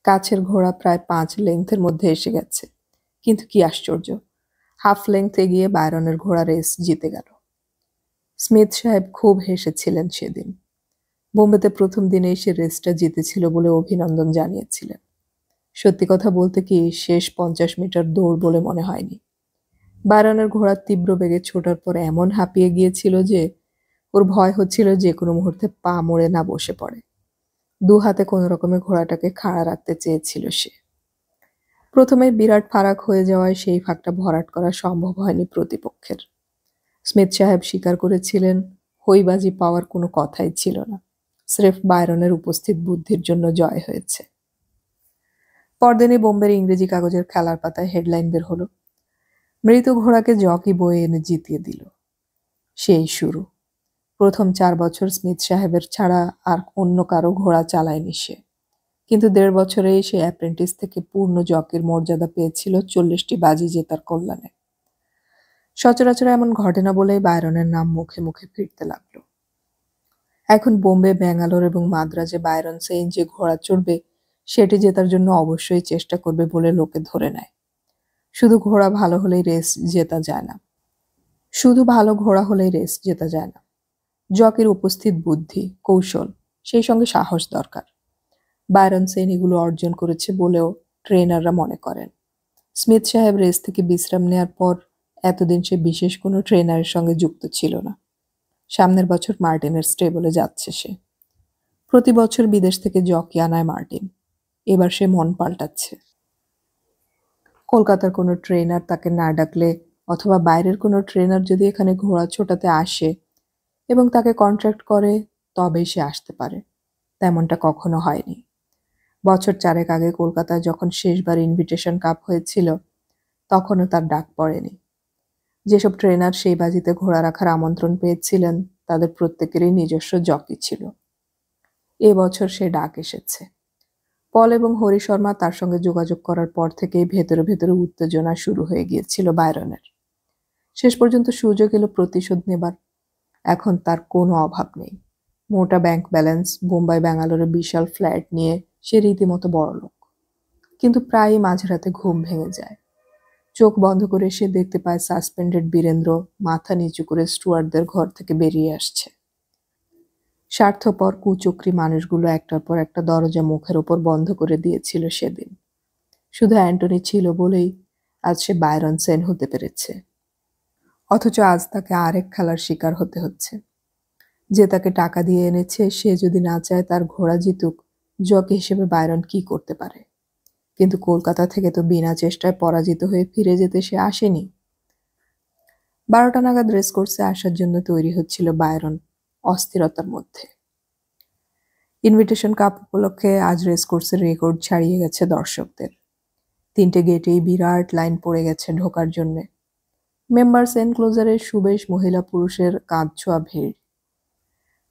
কাছের ঘোড়া প্রায় 5 লেংথের মধ্যে এসে গেছে, কিন্তু কি আশ্চর্য, হাফ লেংথ এগিয়ে বায়রনের ঘোড়া রেস জিতে গেল। স্মিথ সাহেব খুব হেসেছিলেন সেদিন। বোম্বেতে প্রথম দিনেই সে রেসটা জিতেছিল বলে অভিনন্দন জানিয়েছিলেন। সত্যি কথা বলতে কি, শেষ 50 মিটার দৌড় বলে মনে হয়নি। বায়রনের ঘোড়ার তীব্র বেগে ছোটার পর এমন হাঁপিয়ে গিয়েছিল যে ওর ভয় হচ্ছিল যে কোনো মুহূর্তে পা মুড়ে না বসে পড়ে। 2 হাতে কোনো রকমে ঘোড়াটাকে খাড়া রাখতে চেয়েছিল সে। প্রথমে বিরাট ফারাক হয়ে যাওয়ায় সেই ফাঁকটা ভরাট করা সম্ভব হয়নি প্রতিপক্ষের। স্মিথ সাহেব স্বীকার করেছিলেন হইবাজি পাওয়ার কোনো কথাই ছিল না, স্রেফ বায়রনের উপস্থিত বুদ্ধির জন্য জয় হয়েছে। পরদিনই বোম্বের ইংরেজি কাগজের খেলার পাতায় হেডলাইন বের হলো, মৃত ঘোড়াকে জকি বয়ে এনে জিতিয়ে দিল। সেই শুরু। প্রথম 4 বছর স্মিথ সাহেবের ছাড়া আর অন্য কারো ঘোড়া চালায়নি সে, কিন্তু 1.5 বছরেই সে অ্যাপ্রেন্টিস থেকে পূর্ণ জকির মর্যাদা পেয়েছিল 40টি বাজি জেতার কল্যাণে। সচরাচর এমন ঘটে না বলেই বায়রনের নাম মুখে মুখে ফিরতে লাগলো। এখন বোম্বে, ব্যাঙ্গালোর এবং মাদ্রাজে বায়রন সেইন যে ঘোড়া চড়বে সেটি জেতার জন্য অবশ্যই চেষ্টা করবে বলে লোকে ধরে নেয়। শুধু ঘোড়া ভালো হলেই রেস জেতা যায় না। জকির উপস্থিত বুদ্ধি, কৌশল, সেই সঙ্গে সাহস দরকার। বায়রন সেইন এগুলো অর্জন করেছে বলেও ট্রেনাররা মনে করেন। স্মিথ সাহেব রেস থেকে বিশ্রাম নেওয়ার পর এতদিন সে বিশেষ কোনো ট্রেনারের সঙ্গে যুক্ত ছিল না। সামনের বছর মার্টিনের স্টেবলে যাচ্ছে সে। প্রতি বছর বিদেশ থেকে জকি আনায় মার্টিন। এবার সে মন পাল্টাচ্ছে। কলকাতার কোনো ট্রেনার তাকে না ডাকলে অথবা বাইরের কোনো ট্রেনার যদি এখানে ঘোড়া ছোটাতে আসে এবং তাকে কন্ট্রাক্ট করে তবেই সে আসতে পারে। তেমনটা কখনো হয়নি। বছর 4 আগে কলকাতায় যখন শেষবার ইনভিটেশন কাপ হয়েছিল, তখনও তার ডাক পড়েনি। যেসব ট্রেনার সেই বাজিতে ঘোড়া রাখার আমন্ত্রণ পেয়েছিলেন, তাদের প্রত্যেকেরই নিজস্ব জকি ছিল। এবছর সে ডাক এসেছে। পল এবং হরি শর্মা তার সঙ্গে যোগাযোগ করার পর থেকেই ভেতরে ভেতরে উত্তেজনা শুরু হয়ে গিয়েছিল বায়রনের। শেষ পর্যন্ত সুযোগ এলো প্রতিশোধ নেবার। এখন তার কোনো অভাব নেই। মোটা ব্যাংক ব্যালেন্স, বোম্বাই ব্যাঙ্গালোরে বিশাল ফ্ল্যাট নিয়ে সে রীতিমতো বড়লোক। কিন্তু প্রায়ই মাঝরাতে ঘুম ভেঙে যায়। চোখ বন্ধ করে সে দেখতে পায় সাসপেন্ডেড বীরেন্দ্র মাথা নিচু করে স্টুয়ার্ডদের ঘর থেকে বেরিয়ে আসছে। স্বার্থপর কুচক্রী মানুষগুলো একটার পর একটা দরজা মুখের ওপর বন্ধ করে দিয়েছিল সেদিন। শুধু অ্যান্টনি ছিল বলেই আজ সে বায়রন সেন হতে পেরেছে। অথচ আজ তাকে আরেক খেলার শিকার হতে হচ্ছে। যে তাকে টাকা দিয়ে এনেছে, সে যদি না চায় তার ঘোড়া জিতুক, জকি হিসেবে বায়রন কি করতে পারে? কিন্তু কলকাতা থেকে তো বিনা চেষ্টায় পরাজিত হয়ে ফিরে যেতে সে আসেনি। 12টা নাগাদ রেস কোর্সে আসার জন্য তৈরি হচ্ছিল বায়রন, অস্থিরতার মধ্যে। ইনভিটেশন কাপ উপলক্ষে আজ রেস কোর্সের রেকর্ড ছাড়িয়ে গেছে দর্শকদের। 3টে গেটেই বিরাট লাইন পড়ে গেছে ঢোকার জন্যে। মেম্বার্স এনক্লোজারে সুবেশ মহিলা পুরুষের কাঁধ ছোঁয়া ভিড়।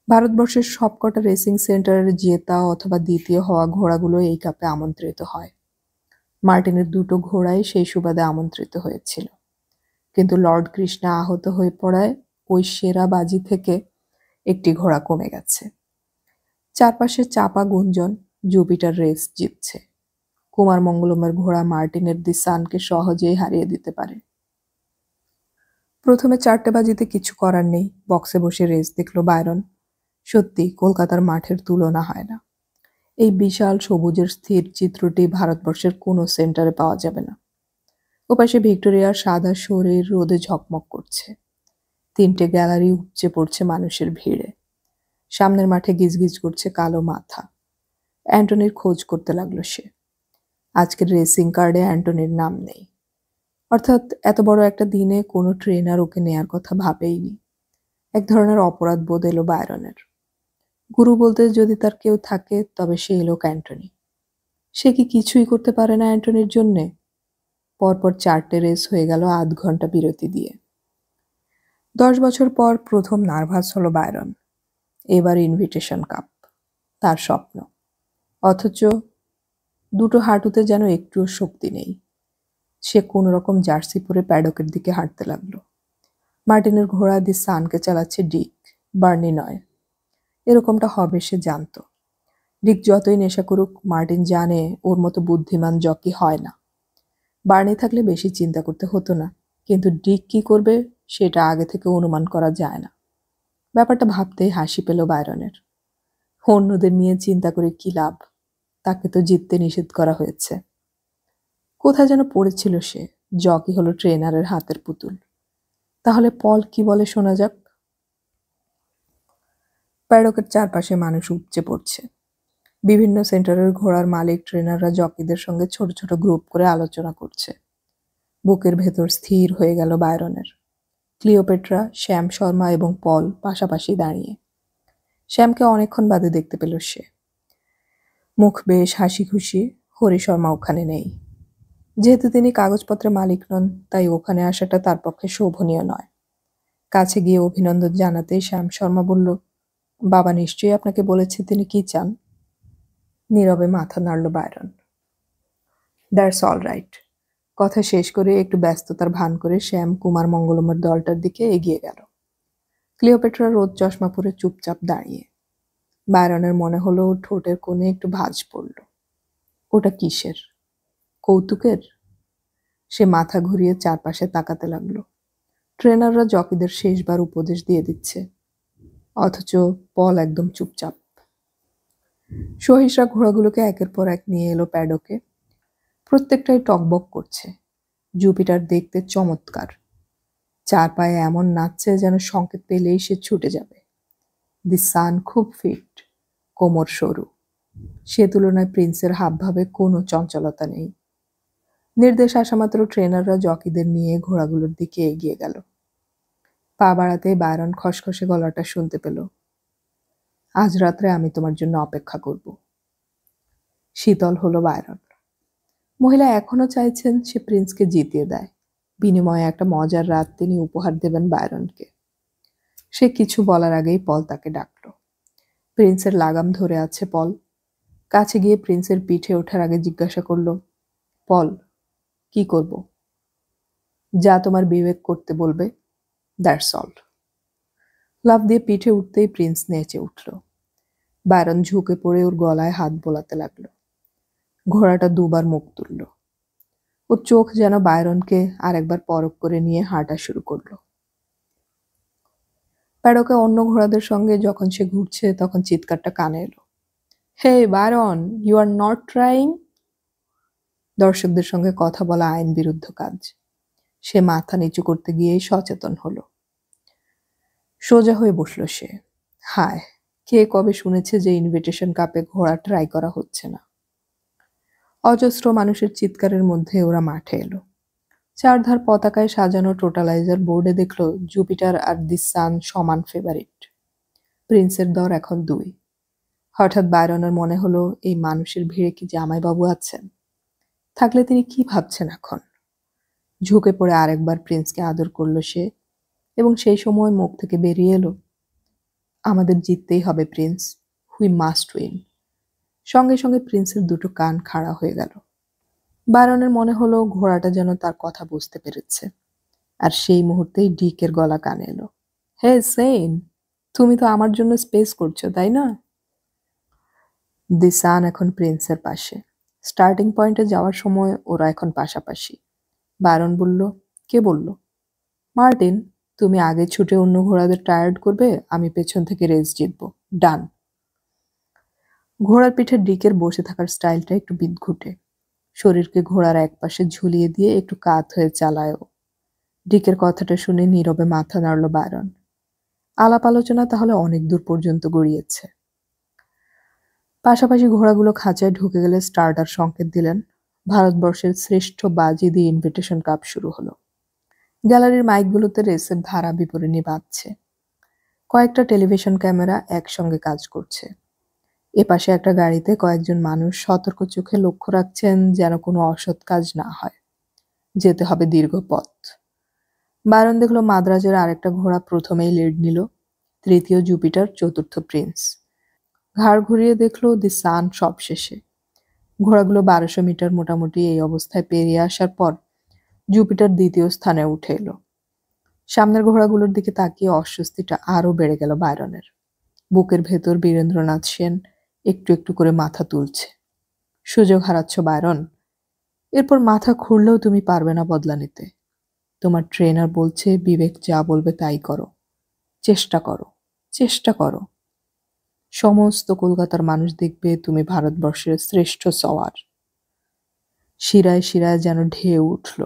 ভারতবর্ষের সবকটা রেসিং সেন্টারের জেতা অথবা দ্বিতীয় হওয়া ঘোড়াগুলো এই কাপে আমন্ত্রিত হয়। মার্টিনের 2টো ঘোড়াই সেই সুবাদে আমন্ত্রিত হয়েছিল। কিন্তু লর্ড কৃষ্ণা আহত হয়ে পড়ায় ওই সেরা বাজি থেকে একটি ঘোড়া কমে গেছে। চারপাশে চাপা গুঞ্জন, জুপিটার রেস জিতছে। কুমার মঙ্গলমের ঘোড়া মার্টিনের দি সানকে সহজেই হারিয়ে দিতে পারে। প্রথমে 4টে বাজিতে কিছু করার নেই, বক্সে বসে রেস দেখল বায়রন। সত্যি কলকাতার মাঠের তুলনা হয় না। এই বিশাল সবুজের স্থির চিত্রটি ভারতবর্ষের কোনো সেন্টারে পাওয়া যাবে না। ওপাশে ভিক্টোরিয়ার সাদা শরীর রোদে ঝকমক করছে। 3টে গ্যালারি উপচে পড়ছে মানুষের ভিড়ে। সামনের মাঠে গিজগিজ করছে কালো মাথা। অ্যান্টনির খোঁজ করতে লাগলো সে। আজকের রেসিং কার্ডে অ্যান্টনির নাম নেই। অর্থাৎ এত বড় একটা দিনে কোনো ট্রেনার ওকে নেয়ার কথা ভাবেইনি। এক ধরনের অপরাধ বোধ এলো বায়রনের। গুরু বলতে যদি তার কেউ থাকে, তবে সেই লোক অ্যান্টনি। সে কি কিছুই করতে পারে না অ্যান্টনির জন্যে? পরপর 4টে রেস হয়ে গেল আধ ঘন্টা বিরতি দিয়ে। 10 বছর পর প্রথম নার্ভাস হলো বায়রন। এবার ইনভিটেশন কাপ, তার স্বপ্ন। অথচ 2টো হাঁটুতে যেন একটুও শক্তি নেই। সে কোনো রকম জার্সি পরে প্যাডকের দিকে হাঁটতে লাগলো। মার্টিনের ঘোড়া দি সানকে চালাচ্ছে ডিক, বার্নি নয়। এরকমটা হবে সে জানত। ডিক যতই নেশা করুক, মার্টিন জানে ওর মতো বুদ্ধিমান জকি হয় না। বার্নি থাকলে বেশি চিন্তা করতে হতো না, কিন্তু ডিক কি করবে সেটা আগে থেকে অনুমান করা যায় না। ব্যাপারটা ভাবতেই হাসি পেল বায়রনের। অন্যদের নিয়ে চিন্তা করে কি লাভ? তাকে তো জিততে নিষেধ করা হয়েছে। কোথায় যেন পড়েছিল সে, জকি হলো ট্রেনারের হাতের পুতুল। তাহলে পল কি বলে শোনা যাক। প্যাডকের চারপাশে মানুষ উপচে পড়ছে। বিভিন্ন সেন্টারের ঘোড়ার মালিক ট্রেনাররা জকিদের সঙ্গে ছোট ছোট গ্রুপ করে আলোচনা করছে। বুকের ভেতর স্থির হয়ে গেল বায়রনের। ক্লিওপেট্রা, শ্যাম শর্মা এবং পল পাশাপাশি দাঁড়িয়ে। শ্যামকে অনেকক্ষণ বাদে দেখতে পেল সে। মুখ বেশ হাসি খুশি। হরি শর্মা ওখানে নেই। যেহেতু তিনি কাগজপত্রের মালিক নন, তাই ওখানে আসাটা তার পক্ষে শোভনীয় নয়। কাছে গিয়ে অভিনন্দন জানাতেই শ্যাম শর্মা বলল, বাবা নিশ্চয়ই আপনাকে বলেছে তিনি কি চান। নীরবে মাথা নাড়ল বায়রন। That's all right. কথা শেষ করে একটু ব্যস্ততার ভান করে শ্যাম কুমার মঙ্গলমের দলটার দিকে এগিয়ে গেল। ক্লিওপেট্রা রোদ চশমা পরে চুপচাপ দাঁড়িয়ে। বায়রনের মনে হলো ওর ঠোঁটের কোণে একটু ভাঁজ পড়ল। ওটা কিসের? কৌতুকের? সে মাথা ঘুরিয়ে চারপাশে তাকাতে লাগলো। ট্রেনাররা জকিদের শেষবার উপদেশ দিয়ে দিচ্ছে, অথচ পল একদম চুপচাপ। সহিসরা ঘোড়াগুলোকে একের পর এক নিয়ে এলো প্যাডকে। প্রত্যেকটাই টকবক করছে। জুপিটার দেখতে চমৎকার। 4 পায়ে এমন নাচছে যেন সংকেত পেলেই সে ছুটে যাবে। দি সান খুব ফিট, কোমর সরু। সে তুলনায় প্রিন্সের হাবভাবে কোনো চঞ্চলতা নেই। নির্দেশ আসা মাত্র ট্রেনাররা জকিদের নিয়ে ঘোড়াগুলোর দিকে এগিয়ে গেল। পা বাড়াতেই বায়রন খসখসে গলাটা শুনতে পেল, আজ রাত্রে আমি তোমার জন্য অপেক্ষা করব। শীতল হলো বায়রন। মহিলা এখনো চাইছেন সে প্রিন্সকে জিতিয়ে দেয়, বিনিময়ে একটা মজার রাত তিনি উপহার দেবেন বায়রনকে। সে কিছু বলার আগেই পল তাকে ডাকল। প্রিন্সের লাগাম ধরে আছে পল। কাছে গিয়ে প্রিন্সের পিঠে ওঠার আগে জিজ্ঞাসা করল, পল, কি করব? যা তোমার বিবেক করতে বলবে, দ্যাটস অল। লাফ দিয়ে পিঠে উঠতেই প্রিন্স নেচে উঠল। বায়রন ঝুঁকে পড়ে ওর গলায় হাত বোলাতে লাগলো। ঘোড়াটা দুবার মুখ তুলল। ওর চোখ যেন বায়রনকে আর একবার পরখ করে নিয়ে হাঁটা শুরু করলো। প্যাডকে অন্য ঘোড়াদের সঙ্গে যখন সে ঘুরছে তখন চিৎকারটা কানে এলো, hey Byron, you are not trying. দর্শকদের সঙ্গে কথা বলা আইন বিরুদ্ধ কাজ। সে মাথা নিচু করতে গিয়েই সচেতন হলো। সোজা হয়ে বসল সে। হায়, কে কবে শুনেছে যে ইনভিটেশন কাপে ঘোড়া ট্রাই করা হচ্ছে না। অজস্র মানুষের চিৎকারের মধ্যে ওরা মাঠে এলো। চারধার পতাকায় সাজানো টোটালাইজার বোর্ডে দেখলো জুপিটার আর দি সান সমান ফেভারিট। প্রিন্সের দর এখন 2। হঠাৎ বায়রনের মনে হলো এই মানুষের ভিড়ে কি জামাইবাবু আছেন? থাকলে তিনি কি ভাবছেন এখন? ঝুঁকে পড়ে আরেকবার প্রিন্সকে আদর করল সে, এবং সেই সময় মুখ থেকে বেরিয়ে এলো, আমাদের জিততেই হবে প্রিন্স, হুই মাস্ট উইন। সঙ্গে সঙ্গে প্রিন্সের দুটো কান খাড়া হয়ে গেল। বায়রনের মনে হলো ঘোড়াটা যেন তার কথা বুঝতে পেরেছে। আর সেই মুহূর্তেই ডিকের গলা কানে এলো, হে সেইন, তুমি তো আমার জন্য স্পেস করছো, তাই না? দি সান এখন প্রিন্সের পাশে। স্টার্টিং পয়েন্টে যাওয়ার সময় ওরা এখন পাশাপাশি। বায়রন বলল, কে বলল? মার্টিন, তুমি আগে ছুটে অন্য ঘোড়াদের টায়ার্ড করবে, আমি পেছন থেকে রেস জিতবো। ডান। ঘোড়ার পিঠে ডিকের বসে থাকার স্টাইলটা একটু বিদঘুটে। শরীরকে ঘোড়ার একপাশে ঝুলিয়ে দিয়ে একটু কাত হয়ে চালায় ও। ডিকের কথাটা শুনে নীরবে মাথা নাড়ল বায়রন। আলাপ আলোচনা তাহলে অনেক দূর পর্যন্ত গড়িয়েছে। পাশাপাশি ঘোড়াগুলো খাঁচায় ঢুকে গেলে স্টার্টার সংকেত দিলেন। ভারতবর্ষের শ্রেষ্ঠ বাজি দি ইনভিটেশন কাপ শুরু হলো। গ্যালারির মাইকগুলোতে রেসের ধারা বিবরণী বাজছে। কয়েকটা টেলিভিশন ক্যামেরা একসঙ্গে কাজ করছে। এপাশে একটা গাড়িতে কয়েকজন মানুষ সতর্ক চোখে লক্ষ্য রাখছেন যেন কোনো অসৎ কাজ না হয়। যেতে হবে দীর্ঘ পথ। বায়রন দেখল মাদ্রাজের আরেকটা ঘোড়া প্রথমেই লিড নিল, তৃতীয় জুপিটার, চতুর্থ প্রিন্স। ঘাড় ঘুরিয়ে দেখল দি সান সব শেষে। ঘোড়াগুলো 1200 মিটার মোটামুটি এই অবস্থায় পেরিয়ে আসার পর জুপিটার দ্বিতীয় স্থানে উঠে এলো। সামনের ঘোড়াগুলোর দিকে তাকিয়ে অস্বস্তিটা আরও বেড়ে গেল বায়রনের। বুকের ভেতর বীরেন্দ্রনাথ সেন একটু একটু করে মাথা তুলছে। সুযোগ হারাচ্ছ বায়রন। এরপর মাথা খুঁড়লেও তুমি পারবে না বদলা নিতে। তোমার ট্রেনার বলছে বিবেক যা বলবে তাই করো। চেষ্টা করো, চেষ্টা করো। সমস্ত কলকাতার মানুষ দেখবে তুমি ভারতবর্ষের শ্রেষ্ঠ সওয়ার। শিরায় শিরায় যেন ঢেউ উঠল।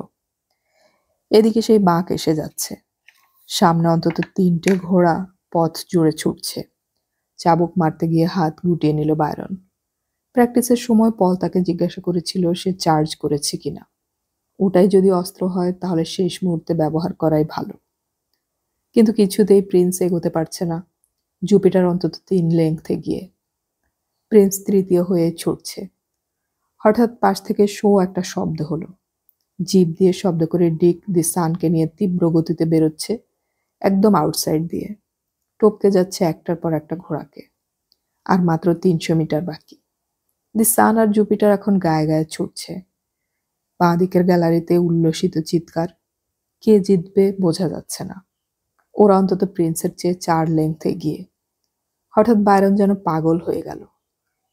এদিকে সেই বাঁক এসে যাচ্ছে। সামনে অন্তত 3টে ঘোড়া পথ জুড়ে ছুটছে। চাবুক মারতে গিয়ে হাত গুটিয়ে নিল বায়রন। প্র্যাকটিসের সময় পল তাকে জিজ্ঞাসা করেছিল সে চার্জ করেছে কিনা। ওটাই যদি অস্ত্র হয় তাহলে শেষ মুহূর্তে ব্যবহার করাই ভালো। কিন্তু কিছুতেই প্রিন্স এগোতে পারছে না। জুপিটার অন্তত 3 লেংথে গিয়ে। প্রিন্স তৃতীয় হয়ে ছুটছে। হঠাৎ পাশ থেকে শো একটা শব্দ হলো। জিপ দিয়ে শব্দ করে ডিক দি সানকে নিয়ে তীব্র গতিতে বেরোচ্ছে, একদম আউটসাইড দিয়ে। টপকে যাচ্ছে একটার পর একটা ঘোড়াকে। আর মাত্র 300 মিটার বাকি। দি সান আর জুপিটার এখন গায়ে গায়ে ছুটছে। বাঁ দিকের গ্যালারিতে উল্লসিত চিৎকার। কে জিতবে বোঝা যাচ্ছে না। ওরা অন্তত প্রিন্সের চেয়ে 4 লেংথে গিয়ে। হঠাৎ বায়রন যেন পাগল হয়ে গেল।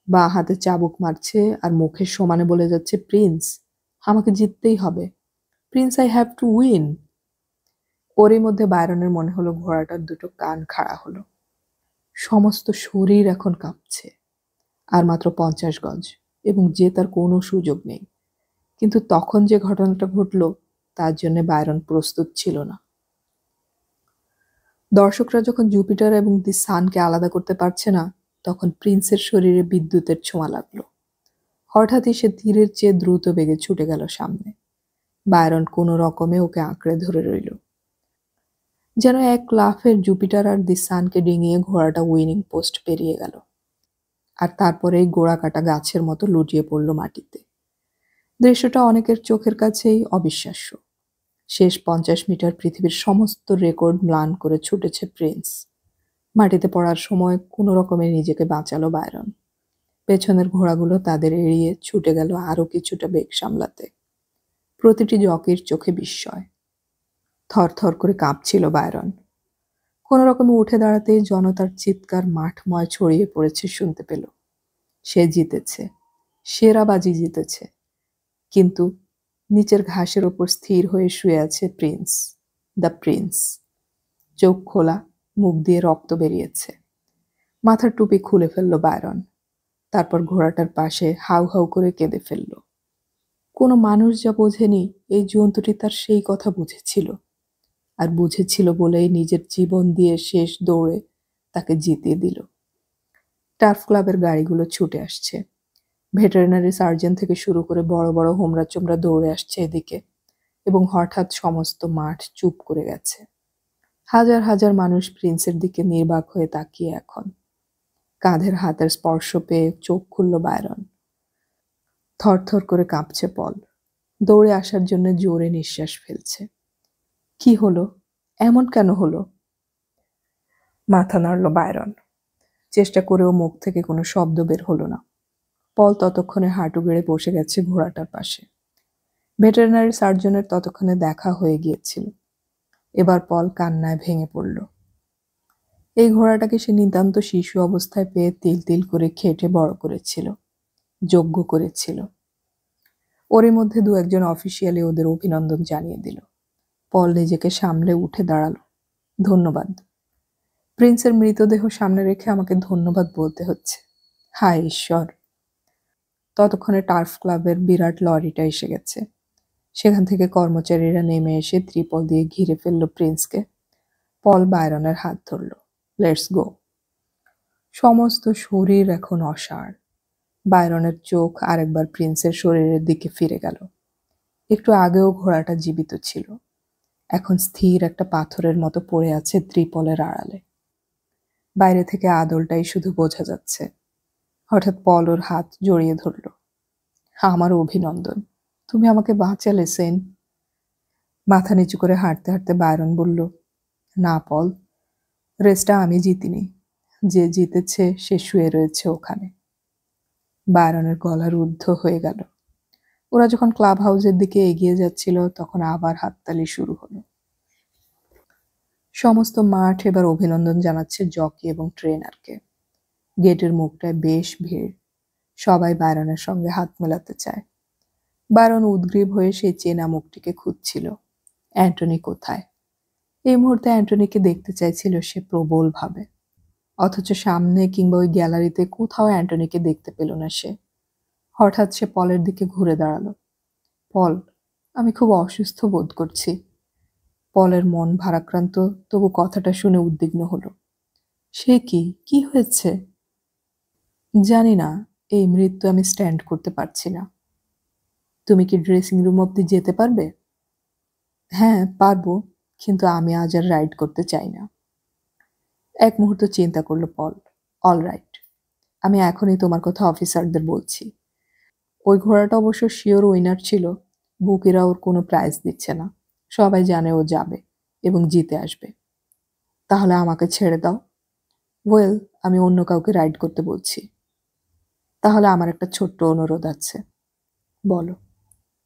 বাঁ হাতে চাবুক মারছে আর মুখের সমানে বলে যাচ্ছে, প্রিন্স, আমাকে জিততেই হবে। Prince, I have to win. ওরই মধ্যে বায়রনের মনে হলো ঘোড়াটার দুটো কান খাড়া হলো। সমস্ত শরীর এখন কাঁপছে। আর মাত্র 50 গজ, এবং জেতার কোনো সুযোগ নেই। কিন্তু তখন যে ঘটনাটা ঘটল তার জন্য বায়রন প্রস্তুত ছিল না। দর্শকরা যখন জুপিটার এবং দি সানকে আলাদা করতে পারছে না, তখন প্রিন্সের শরীরে বিদ্যুতের ছোঁয়া লাগলো। হঠাৎই সে তীরের চেয়ে দ্রুত বেগে ছুটে গেল সামনে। বায়রন কোনো রকমে ওকে আঁকড়ে ধরে রইল। যেন এক লাফের জুপিটার আর দি সানকে ডিঙিয়ে ঘোড়াটা উইনিং পোস্ট পেরিয়ে গেল, আর তারপরেই গোড়া কাটা গাছের মতো লুটিয়ে পড়ল মাটিতে। দৃশ্যটা অনেকের চোখের কাছেই অবিশ্বাস্য। শেষ 50 মিটার পৃথিবীর সমস্ত রেকর্ড ম্লান করে ছুটেছে প্রিন্স। মাটিতে পড়ার সময় কোনো রকমে নিজেকে বাঁচালো বায়রন। পেছনের ঘোড়াগুলো তাদের এড়িয়ে ছুটে গেল আরো কিছুটা বেগ সামলাতে। প্রতিটি জকির চোখে বিস্ময়। থরথর করে কাঁপছিল বায়রন। কোনো রকমে উঠে দাঁড়াতেই জনতার চিৎকার মাঠময় ছড়িয়ে পড়েছে শুনতে পেল। সে জিতেছে, সেরা বাজি জিতেছে। কিন্তু নিচের ঘাসের ওপর স্থির হয়ে শুয়ে আছে প্রিন্স, দ্য প্রিন্স। চোখ খোলা, মুখ দিয়ে রক্ত বেরিয়েছে। মাথার টুপি খুলে ফেলল বায়রন। তারপর ঘোড়াটার পাশে হাউ হাউ করে কেঁদে ফেলল। কোনো মানুষ যা বোঝেনি, এই জন্তুটি তার সেই কথা বুঝেছিল, আর বুঝেছিল বলেই নিজের জীবন দিয়ে শেষ দৌড়ে তাকে জিতিয়ে দিল। টার্ফ ক্লাবের গাড়িগুলো ছুটে আসছে। ভেটেরিনারি সার্জন থেকে শুরু করে বড় বড় হোমরা চোমরা দৌড়ে আসছে এদিকে, এবং হঠাৎ সমস্ত মাঠ চুপ করে গেছে। হাজার হাজার মানুষ প্রিন্সের দিকে নির্বাক হয়ে তাকিয়ে এখন। কাঁধের হাতের স্পর্শ পেয়ে চোখ খুলল বায়রন। থরথর করে কাঁপছে পল। দৌড়ে আসার জন্য জোরে নিঃশ্বাস ফেলছে। কি হলো? এমন কেন হলো? মাথা নাড়ল বায়রন। চেষ্টা করেও মুখ থেকে কোনো শব্দ বের হলো না। পল ততক্ষণে হাঁটু গেড়ে বসে গেছে ঘোড়াটার পাশে। ভেটেরিনারি সার্জনের ততক্ষণে দেখা হয়ে গিয়েছিল। এবার পল কান্নায় ভেঙে পড়ল। এই ঘোড়াটাকে সে নিতান্ত শিশু অবস্থায় পেয়ে তিল তিল করে খেটে বড় করেছিল, যোগ্য করেছিল। ওরই মধ্যে দু একজন অফিসিয়ালি ওদের অভিনন্দন জানিয়ে দিল। পল নিজেকে সামলে উঠে দাঁড়ালো। ধন্যবাদ। প্রিন্সের মৃতদেহ সামনে রেখে আমাকে ধন্যবাদ বলতে হচ্ছে। হায় ঈশ্বর। ততক্ষণে টার্ফ ক্লাবের বিরাট লরিটা এসে গেছে। সেখান থেকে কর্মচারীরা নেমে এসে ত্রিপল দিয়ে ঘিরে ফেলল প্রিন্সকে। পল বায়রনের হাত ধরল। Let's go. সমস্ত শরীর এখন অসাড়। বায়রনের চোখ আরেকবার প্রিন্সের শরীরের দিকে ফিরে গেল। একটু আগেও ঘোড়াটা জীবিত ছিল, এখন স্থির একটা পাথরের মতো পড়ে আছে ত্রিপলের আড়ালে। বাইরে থেকে আদলটাই শুধু বোঝা যাচ্ছে। হঠাৎ পল ওর হাত জড়িয়ে ধরল। আমার অভিনন্দন, তুমি আমাকে বাঁচালে সেন। মাথা নিচু করে হাঁটতে হাঁটতে বায়রন বলল, না পল, রেসটা আমি জিতিনি, যে জিতেছে সে শুয়ে রয়েছে ওখানে। বায়রনের গলা রুদ্ধ হয়ে গেল। ওরা যখন ক্লাব হাউসের দিকে এগিয়ে যাচ্ছিল তখন আবার হাততালি শুরু হলো। সমস্ত মাঠ এবার অভিনন্দন জানাচ্ছে জকি এবং ট্রেনারকে। গেটের মুখটায় বেশ ভিড়। সবাই বায়রনের সঙ্গে হাত মেলাতে চায়। বায়রন উদ্গ্রীব হয়ে সেই চেনা মুখটিকে খুঁজছিল। অ্যান্টনি কোথায়? এই মুহূর্তে অ্যান্টনিকে দেখতে চাইছিল সে প্রবলভাবে। অথচ সামনে কিংবা ওই গ্যালারিতে কোথাও অ্যান্টনিকে দেখতে পেল না সে। হঠাৎ সে পলের দিকে ঘুরে দাঁড়ালো। পল, আমি খুব অসুস্থ বোধ করছি। পলের মন ভারাক্রান্ত, তবু কথাটা শুনে উদ্বিগ্ন হলো। সে কি হয়েছে? জানি না, এই মৃত্যু আমি স্ট্যান্ড করতে পারছি না। তুমি কি ড্রেসিং রুম অব্দি যেতে পারবে? হ্যাঁ পারবো, কিন্তু আমি আজ আর রাইড করতে চাই না। এক মুহূর্ত চিন্তা করলো পল। অল রাইট, আমি এখনই তোমার কথা অফিসারদের বলছি। ওই ঘোড়াটা অবশ্য শিওর উইনার ছিল। বুকিরা ওর কোনো প্রাইজ দিচ্ছে না। সবাই জানে ও যাবে এবং জিতে আসবে। তাহলে আমাকে ছেড়ে দাও। ওয়েল, আমি অন্য কাউকে রাইড করতে বলছি। তাহলে আমার একটা ছোট্ট অনুরোধ আছে। বলো।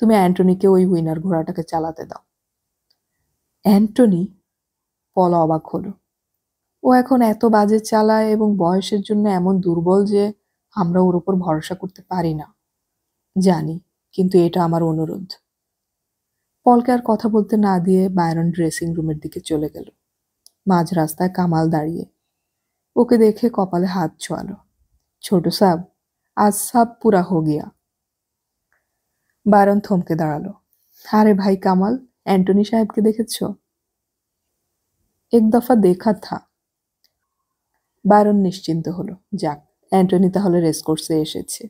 তুমি অ্যান্টনিকে ওই উইনার ঘোড়াটাকে চালাতে দাও। অ্যান্টনি? পল অবাক হলো। ও এখন এত বাজে চালায় এবং বয়সের জন্য এমন দুর্বল যে আমরা ওর উপর ভরসা করতে পারি না। জানি, কিন্তু এটা আমার অনুরোধ। পলকে আর কথা বলতে না দিয়ে বায়রন ড্রেসিং রুমের দিকে চলে গেল। মাঝ রাস্তায় কামাল দাঁড়িয়ে। ওকে দেখে কপালে হাত ছোঁয়ালো। ছোট সাব, আজ সব পুরা হো গিয়া। বায়রন থমকে দাঁড়ালো। আরে ভাই কামাল, অ্যান্টনি সাহেবকে দেখেছ? এক দফা দেখা থা। বায়রন নিশ্চিন্ত হলো। যাক, অ্যান্টনি তাহলে রেসকোর্সে এসেছে।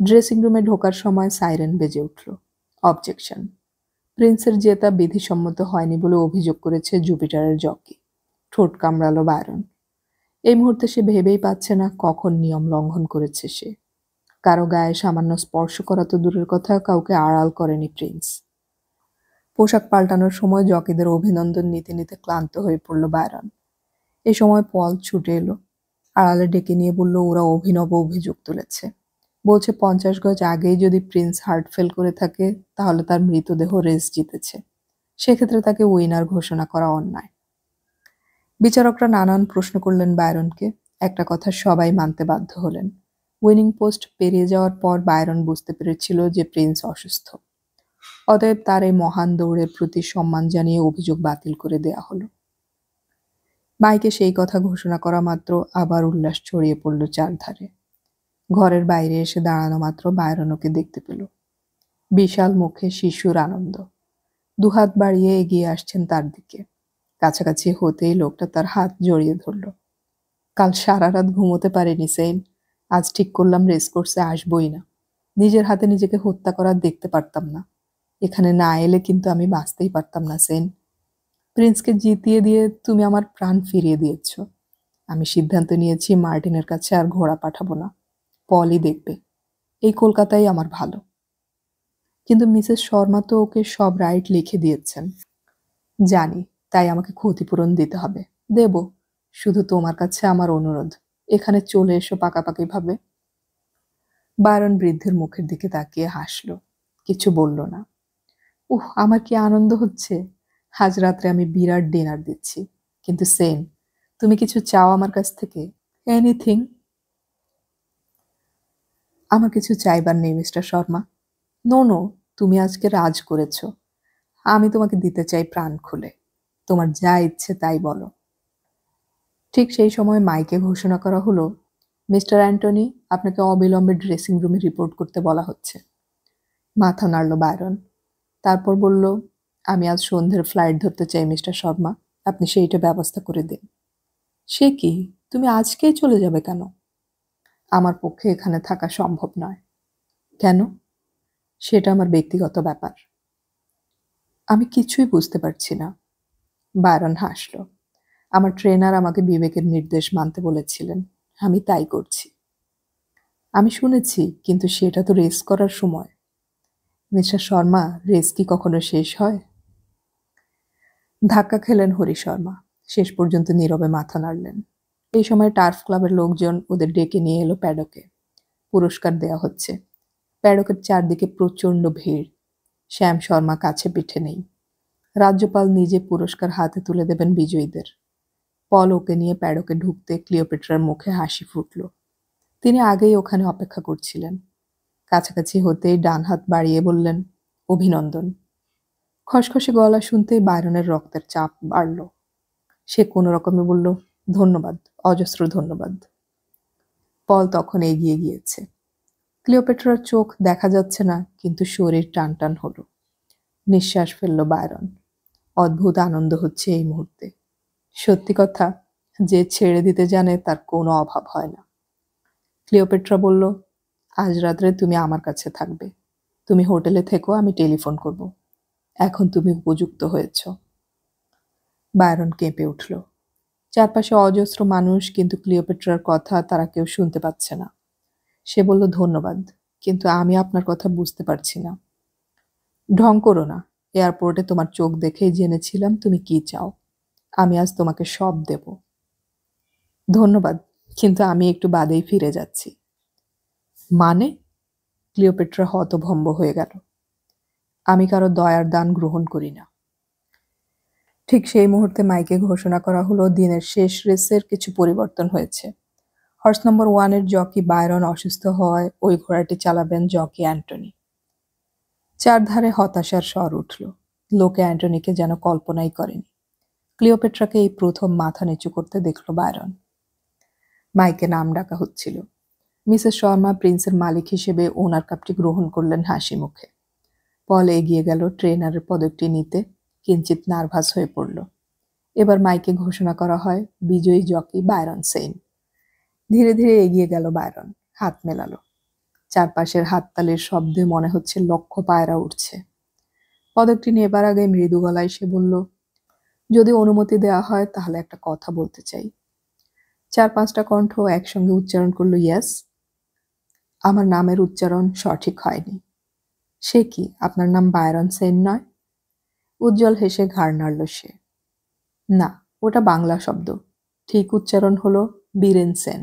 ড্রেসিং রুমে ঢোকার সময় সাইরেন বেজে উঠল। অবজেকশন। প্রিন্সের জেতা বিধিসম্মত হয়নি বলে অভিযোগ করেছে জুপিটারের জকি। ঠোঁট কামড়ালো বায়রন। এই মুহূর্তে সে ভেবেই পাচ্ছে না কখন নিয়ম লঙ্ঘন করেছে সে। কারো গায়ে সামান্য স্পর্শ করা তো দূরের কথা, কাউকে আড়াল করেনি প্রিন্স। পোশাক পাল্টানোর সময় জকিদের অভিনন্দন নিতে নিতে ক্লান্ত হয়ে পড়ল বায়রন। এই সময় পল ছুটে এলো, আড়ালে ডেকে নিয়ে বলল ওরা অভিনব অভিযোগ তুলেছে। বলছে 50 গজ আগেই যদি প্রিন্স হার্ট ফেল করে থাকে তাহলে তার মৃতদেহ রেস জিতেছে, সেক্ষেত্রে তাকে উইনার ঘোষণা করা অন্যায়। বিচারকরা নানান প্রশ্ন করলেন বায়রনকে। একটা কথা সবাই মানতে বাধ্য হলেন, উইনিং পোস্ট পেরিয়ে যাওয়ার পর বায়রন বুঝতে পেরেছিল যে প্রিন্স অসুস্থ। অতএব তার এই মহান দৌড়ের প্রতি সম্মান জানিয়ে অভিযোগ বাতিল করে দেয়া হলো। মাইকে সেই কথা ঘোষণা করা মাত্র আবার উল্লাস ছড়িয়ে পড়ল চারধারে। ঘরের বাইরে এসে দাঁড়ানো মাত্র বায়রন ওকে দেখতে পেল। বিশাল মুখে শিশুর আনন্দ। দুহাত বাড়িয়ে এগিয়ে আসছেন তার দিকে। কাছাকাছি হতেই লোকটা তার হাত জড়িয়ে ধরল। কাল সারা রাত ঘুমোতে পারিনি সেইন, আজ ঠিক করলাম রেস কোর্সে আসবই না। নিজের হাতে নিজেকে হত্যা করা দেখতে পারতাম না। এখানে না এলে কিন্তু আমি বাঁচতেই পারতাম না সেইন। প্রিন্সকে জিতিয়ে দিয়ে তুমি আমার প্রাণ ফিরিয়ে দিয়েছ। আমি সিদ্ধান্ত নিয়েছি মার্টিনের কাছে আর ঘোড়া পাঠাবো না, পলই দেখবে। এই কলকাতাই আমার ভালো। কিন্তু মিসেস শর্মা তো ওকে সব রাইট লিখে দিয়েছেন। জানি, তাই আমাকে ক্ষতিপূরণ দিতে হবে। দেব, শুধু তোমার কাছে আমার অনুরোধ, এখানে চলে এসো পাকাপাকি ভাবে। বায়রন বৃদ্ধের মুখের দিকে তাকিয়ে হাসল, কিছু বলল না। আমার কি আনন্দ হচ্ছে। আজ রাত্রে আমি বিরাট ডিনার দিচ্ছি। কিন্তু সেন, তুমি কিছু চাও আমার কাছ থেকে? এনিথিং? আমার কিছু চাইবার নেই মিস্টার শর্মা। নো নো, তুমি আজকে রাজ করেছ। আমি তোমাকে দিতে চাই প্রাণ খুলে। তোমার যা ইচ্ছে তাই বলো। ঠিক সেই সময় মাইকে ঘোষণা করা হলো, মিস্টার অ্যান্টনি, আপনাকে অবিলম্বে ড্রেসিং রুমে রিপোর্ট করতে বলা হচ্ছে। মাথা নাড়ল বায়রন। তারপর বলল, আমি আজ সন্ধ্যের ফ্লাইট ধরতে চাই মিস্টার শর্মা, আপনি সেইটা ব্যবস্থা করে দিন। সে কি, তুমি আজকেই চলে যাবে কেন? আমার পক্ষে এখানে থাকা সম্ভব নয়। কেন? সেটা আমার ব্যক্তিগত ব্যাপার। আমি কিছুই বুঝতে পারছি না। বায়রন হাসল। আমার ট্রেনার আমাকে বিবেকের নির্দেশ মানতে বলেছিলেন, আমি তাই করছি। আমি শুনেছি, কিন্তু সেটা তো রেস করার সময়। মিস্টার শর্মা, রেস কি কখনো শেষ হয়? ধাক্কা খেলেন হরি শর্মা। শেষ পর্যন্ত নীরবে মাথা নাড়লেন। এই সময় টার্ফ ক্লাবের লোকজন ওদের ডেকে নিয়ে এলো প্যাডকে। পুরস্কার দেয়া হচ্ছে। প্যাডকের চারদিকে প্রচণ্ড ভিড়। শ্যাম শর্মা কাছে পিঠে নেই। রাজ্যপাল নিজে পুরস্কার হাতে তুলে দেবেন বিজয়ীদের। পল ওকে নিয়ে প্যাডকে ঢুকতে ক্লিওপেট্রার মুখে হাসি ফুটল। তিনি আগেই ওখানে অপেক্ষা করছিলেন। কাছাকাছি হতেই ডান হাত বাড়িয়ে বললেন, অভিনন্দন। খসখসে গলা শুনতেই বায়রনের রক্তের চাপ বাড়ল। সে কোনো রকমে বলল, ধন্যবাদ, অজস্র ধন্যবাদ। পল তখন এগিয়ে গিয়েছে। ক্লিওপেট্রার চোখ দেখা যাচ্ছে না, কিন্তু শরীর টান টান হলো। নিঃশ্বাস ফেলল বায়রন। অদ্ভুত আনন্দ হচ্ছে এই মুহূর্তে। সত্যি কথা, যে ছেড়ে দিতে জানে তার কোনো অভাব হয় না। ক্লিওপেট্রা বলল, আজ রাত্রে তুমি আমার কাছে থাকবে। তুমি হোটেলে থেকো, আমি টেলিফোন করব। এখন তুমি উপযুক্ত হয়েছ। বায়রন কেঁপে উঠল। চারপাশে অজস্র মানুষ, কিন্তু ক্লিওপেট্রার কথা তারা কেউ শুনতে পাচ্ছে না। সে বলল, ধন্যবাদ, কিন্তু আমি আপনার কথা বুঝতে পারছি না। ঢং করো না। এয়ারপোর্টে তোমার চোখ দেখেই জেনেছিলাম তুমি কি চাও। আমি আজ তোমাকে সব দেব। ধন্যবাদ, কিন্তু আমি একটু বাদেই ফিরে যাচ্ছি। মানে? ক্লিওপেট্রা হতভম্ব হয়ে গেল। আমি কারো দয়ার দান গ্রহণ করি না। ঠিক সেই মুহূর্তে মাইকে ঘোষণা করা হলো, দিনের শেষ রেসের কিছু পরিবর্তন হয়েছে। হর্স নম্বর 1-এর জকি বায়রন অসুস্থ হওয়ায় ওই ঘোড়াটি চালাবেন জকি অ্যান্টনি। চারধারে হতাশার স্বর উঠল। লোকে অ্যান্টনিকে যেন কল্পনাই করেনি। ক্লিওপেট্রাকে এই প্রথম মাথা নিচু করতে দেখল বায়রন। মাইকে নাম ডাকা হচ্ছিল। মিসেস শর্মা প্রিন্সের মালিক হিসেবে ওনার কাপটি গ্রহণ করলেন হাসি মুখে। পল এগিয়ে গেল ট্রেনারের পদকটি নিতে, কিঞ্চিত নার্ভাস হয়ে পড়ল। এবার মাইকে ঘোষণা করা হয়, বিজয়ী জকি বায়রন সেইন। ধীরে ধীরে এগিয়ে গেল বায়রন, হাত মেলালো। চারপাশের হাততালির শব্দে মনে হচ্ছে লক্ষ পায়রা উঠছে। পদকটি নেবার আগে মৃদু গলায় সে বলল, যদি অনুমতি দেওয়া হয় তাহলে একটা কথা বলতে চাই। 4-5টা কণ্ঠ একসঙ্গে উচ্চারণ করল, ইয়েস। আমার নামের উচ্চারণ সঠিক হয়নি। সে কি, আপনার নাম বায়রন সেন নয়? উজ্জ্বল হেসে ঘাড় নাড়ল সে। না, ওটা বাংলা শব্দ। ঠিক উচ্চারণ হলো বীরেন সেন।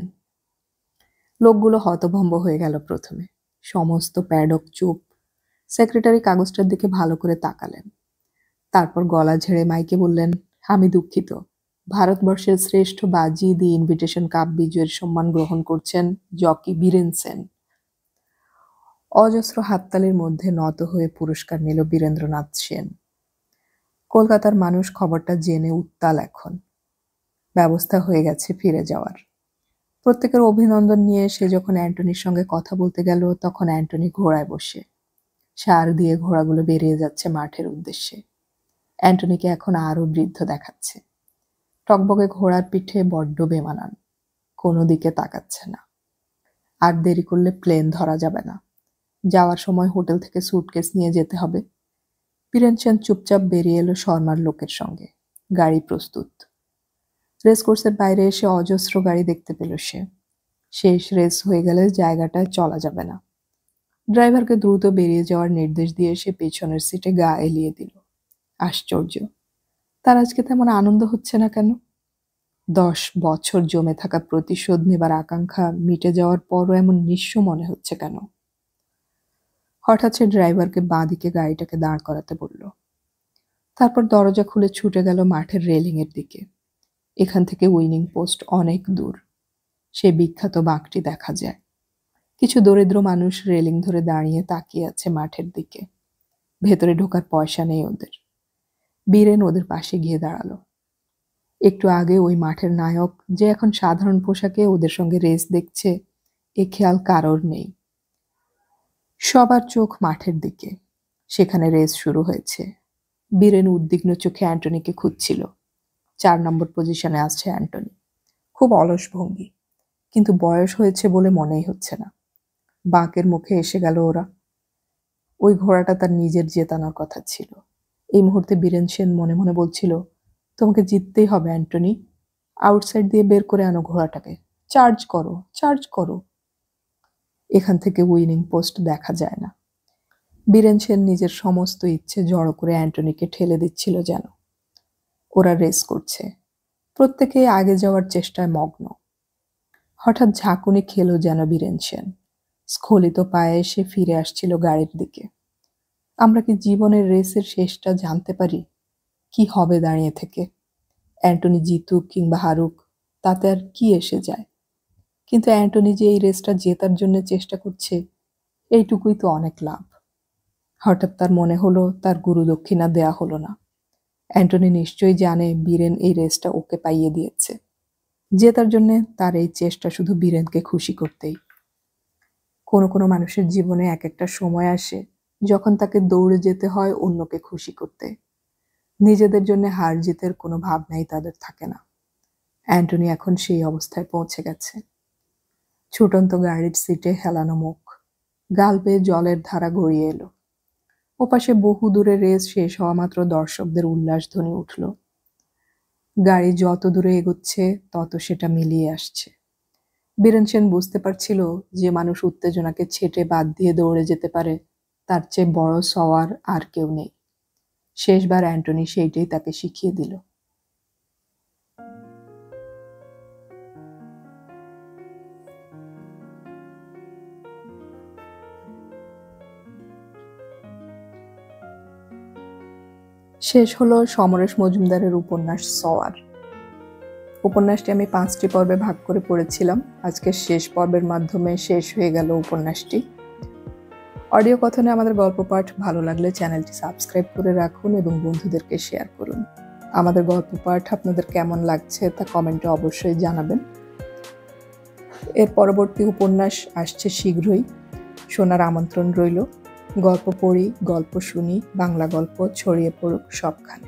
লোকগুলো হতভম্ব হয়ে গেল প্রথমে। সমস্ত প্যাডক চুপ। সেক্রেটারি কাগজটার দিকে ভালো করে তাকালেন। তারপর গলা ঝেড়ে মাইকে বললেন, আমি দুঃখিত। ভারতবর্ষের শ্রেষ্ঠ বাজি দি ইনভিটেশন কাপ বিজয়ের সম্মান গ্রহণ করছেন জকি বীরেন সেন। অজস্র হাততালির মধ্যে নত হয়ে পুরস্কার নিল বীরেন্দ্রনাথ সেন। কলকাতার মানুষ খবরটা জেনে উত্তাল এখন। ব্যবস্থা হয়ে গেছে ফিরে যাওয়ার। প্রত্যেকের অভিনন্দন নিয়ে সে যখন অ্যান্টনির সঙ্গে কথা বলতে গেল তখন অ্যান্টনি ঘোড়ায় বসে সার দিয়ে ঘোড়াগুলো বেরিয়ে যাচ্ছে মাঠের উদ্দেশ্যে। অ্যান্টনিকে এখন আরো বৃদ্ধ দেখাচ্ছে। টকবকে ঘোড়ার পিঠে বড্ড বেমানান, কোনো দিকে তাকাচ্ছে না। আর দেরি করলে প্লেন ধরা যাবে না। যাওয়ার সময় হোটেল থেকে সুটকেস নিয়ে যেতে হবে। বীরেন সেন চুপচাপ বেরিয়ে এলো শর্মার লোকের সঙ্গে। গাড়ি প্রস্তুত। রেসকোর্সের বাইরে এসে অজস্র গাড়ি দেখতে পেল সে। শেষ রেস হয়ে গেলে জায়গাটায় চলা যাবে না। ড্রাইভারকে দ্রুত বেরিয়ে যাওয়ার নির্দেশ দিয়ে সে পেছনের সিটে গা এলিয়ে দিল। আশ্চর্য, তার আজকে তেমন আনন্দ হচ্ছে না কেন? 10 বছর জমে থাকা প্রতিশোধ নেবার আকাঙ্ক্ষা মিটে যাওয়ার পরও এমন নিঃস্ব মনে হচ্ছে কেন? হঠাৎ সে ড্রাইভারকে বাঁ দিকে গাড়িটাকে দাঁড় করাতে বলল। তারপর দরজা খুলে ছুটে গেল মাঠের রেলিংয়ের দিকে। এখান থেকে উইনিং পোস্ট অনেক দূর। সে বিখ্যাত বাঁকটি দেখা যায়। কিছু দরিদ্র মানুষ রেলিং ধরে দাঁড়িয়ে তাকিয়ে আছে মাঠের দিকে। ভেতরে ঢোকার পয়সা নেই ওদের। বীরেন ওদের পাশে গিয়ে দাঁড়ালো। একটু আগে ওই মাঠের নায়ক যে এখন সাধারণ পোশাকে ওদের সঙ্গে রেস দেখছে, এ খেয়াল কারোর নেই। সবার চোখ মাঠের দিকে। সেখানে রেস শুরু হয়েছে। বীরেন উদ্বিগ্ন চোখে অ্যান্টনিকে খুঁজছিল। 4 নম্বর পজিশনে আসছে অ্যান্টনি। খুব অলস ভঙ্গি, কিন্তু বয়স হয়েছে বলে মনেই হচ্ছে না। বাঁকের মুখে এসে গেল ওরা। ওই ঘোড়াটা তার নিজের জেতানোর কথা ছিল। এই মুহূর্তে বীরেন সেন মনে মনে বলছিল, তোমাকে জিততেই হবে অ্যান্টনি। আউটসাইড দিয়ে বের করে আনো ঘোড়াটাকে। চার্জ করো, চার্জ করো। এখান থেকে উইনিং পোস্ট দেখা যায় না। বীরেন সেন নিজের সমস্ত ইচ্ছে জড়ো করে অ্যান্টনিকে ঠেলে দিচ্ছিল যেন। ওরা রেস করছে। প্রত্যেকেই আগে যাওয়ার চেষ্টায় মগ্ন। হঠাৎ ঝাঁকুনি খেলো যেন বীরেন সেন। স্খলিত পায়ে এসে ফিরে আসছিল গাড়ির দিকে। আমরা কি জীবনের রেসের শেষটা জানতে পারি? কি হবে দাঁড়িয়ে থেকে? অ্যান্টনি জিতুক কিংবা হারুক, তাতে আর কি এসে যায়? কিন্তু অ্যান্টনি যে এই রেসটা জেতার জন্য চেষ্টা করছে, এইটুকুই তো অনেক লাভ। হঠাৎ তার মনে হলো তার গুরুদক্ষিণা দেয়া হলো না। অ্যান্টনি নিশ্চয়ই জানে বীরেন এই রেসটা ওকে পাইয়ে দিয়েছে। জেতার জন্যে তার এই চেষ্টা শুধু বীরেনকে খুশি করতেই। কোনো কোনো মানুষের জীবনে এক একটা সময় আসে যখন তাকে দৌড়ে যেতে হয় অন্যকে খুশি করতে। নিজেদের জন্য হার জিতের কোনো ভাবনাই তাদের থাকে না। অ্যান্টনি এখন সেই অবস্থায় পৌঁছে গেছে। ছুটন্ত গাড়ির সিটে হেলানো মুখ, গাল বেয়ে জলের ধারা গড়িয়ে এলো। ওপাশে বহু দূরে রেস শেষ হওয়া মাত্র দর্শকদের উল্লাসধ্বনি উঠল। গাড়ি যত দূরে এগোচ্ছে তত সেটা মিলিয়ে আসছে। বীরেন সেন বুঝতে পারছিল যে মানুষ উত্তেজনাকে ছেটে বাদ দিয়ে দৌড়ে যেতে পারে, তার চেয়ে বড় সওয়ার আর কেউ নেই। শেষবার অ্যান্টনি সেইটাই তাকে শিখিয়ে দিল। শেষ হলো সমরেশ মজুমদারের উপন্যাস সওয়ার। উপন্যাসটি আমি 5টি পর্বে ভাগ করে পড়েছিলাম। আজকে শেষ পর্বের মাধ্যমে শেষ হয়ে গেল উপন্যাসটি। অডিও কথনে আমাদের গল্প পাঠ ভালো লাগলে চ্যানেলটি সাবস্ক্রাইব করে রাখুন এবং বন্ধুদেরকে শেয়ার করুন। আমাদের গল্প পাঠ আপনাদের কেমন লাগছে তা কমেন্টে অবশ্যই জানাবেন। এর পরবর্তী উপন্যাস আসছে শীঘ্রই, শোনার আমন্ত্রণ রইল। গল্প পড়ি, গল্প শুনি, বাংলা গল্প ছড়িয়ে পড়ুক সবখানে।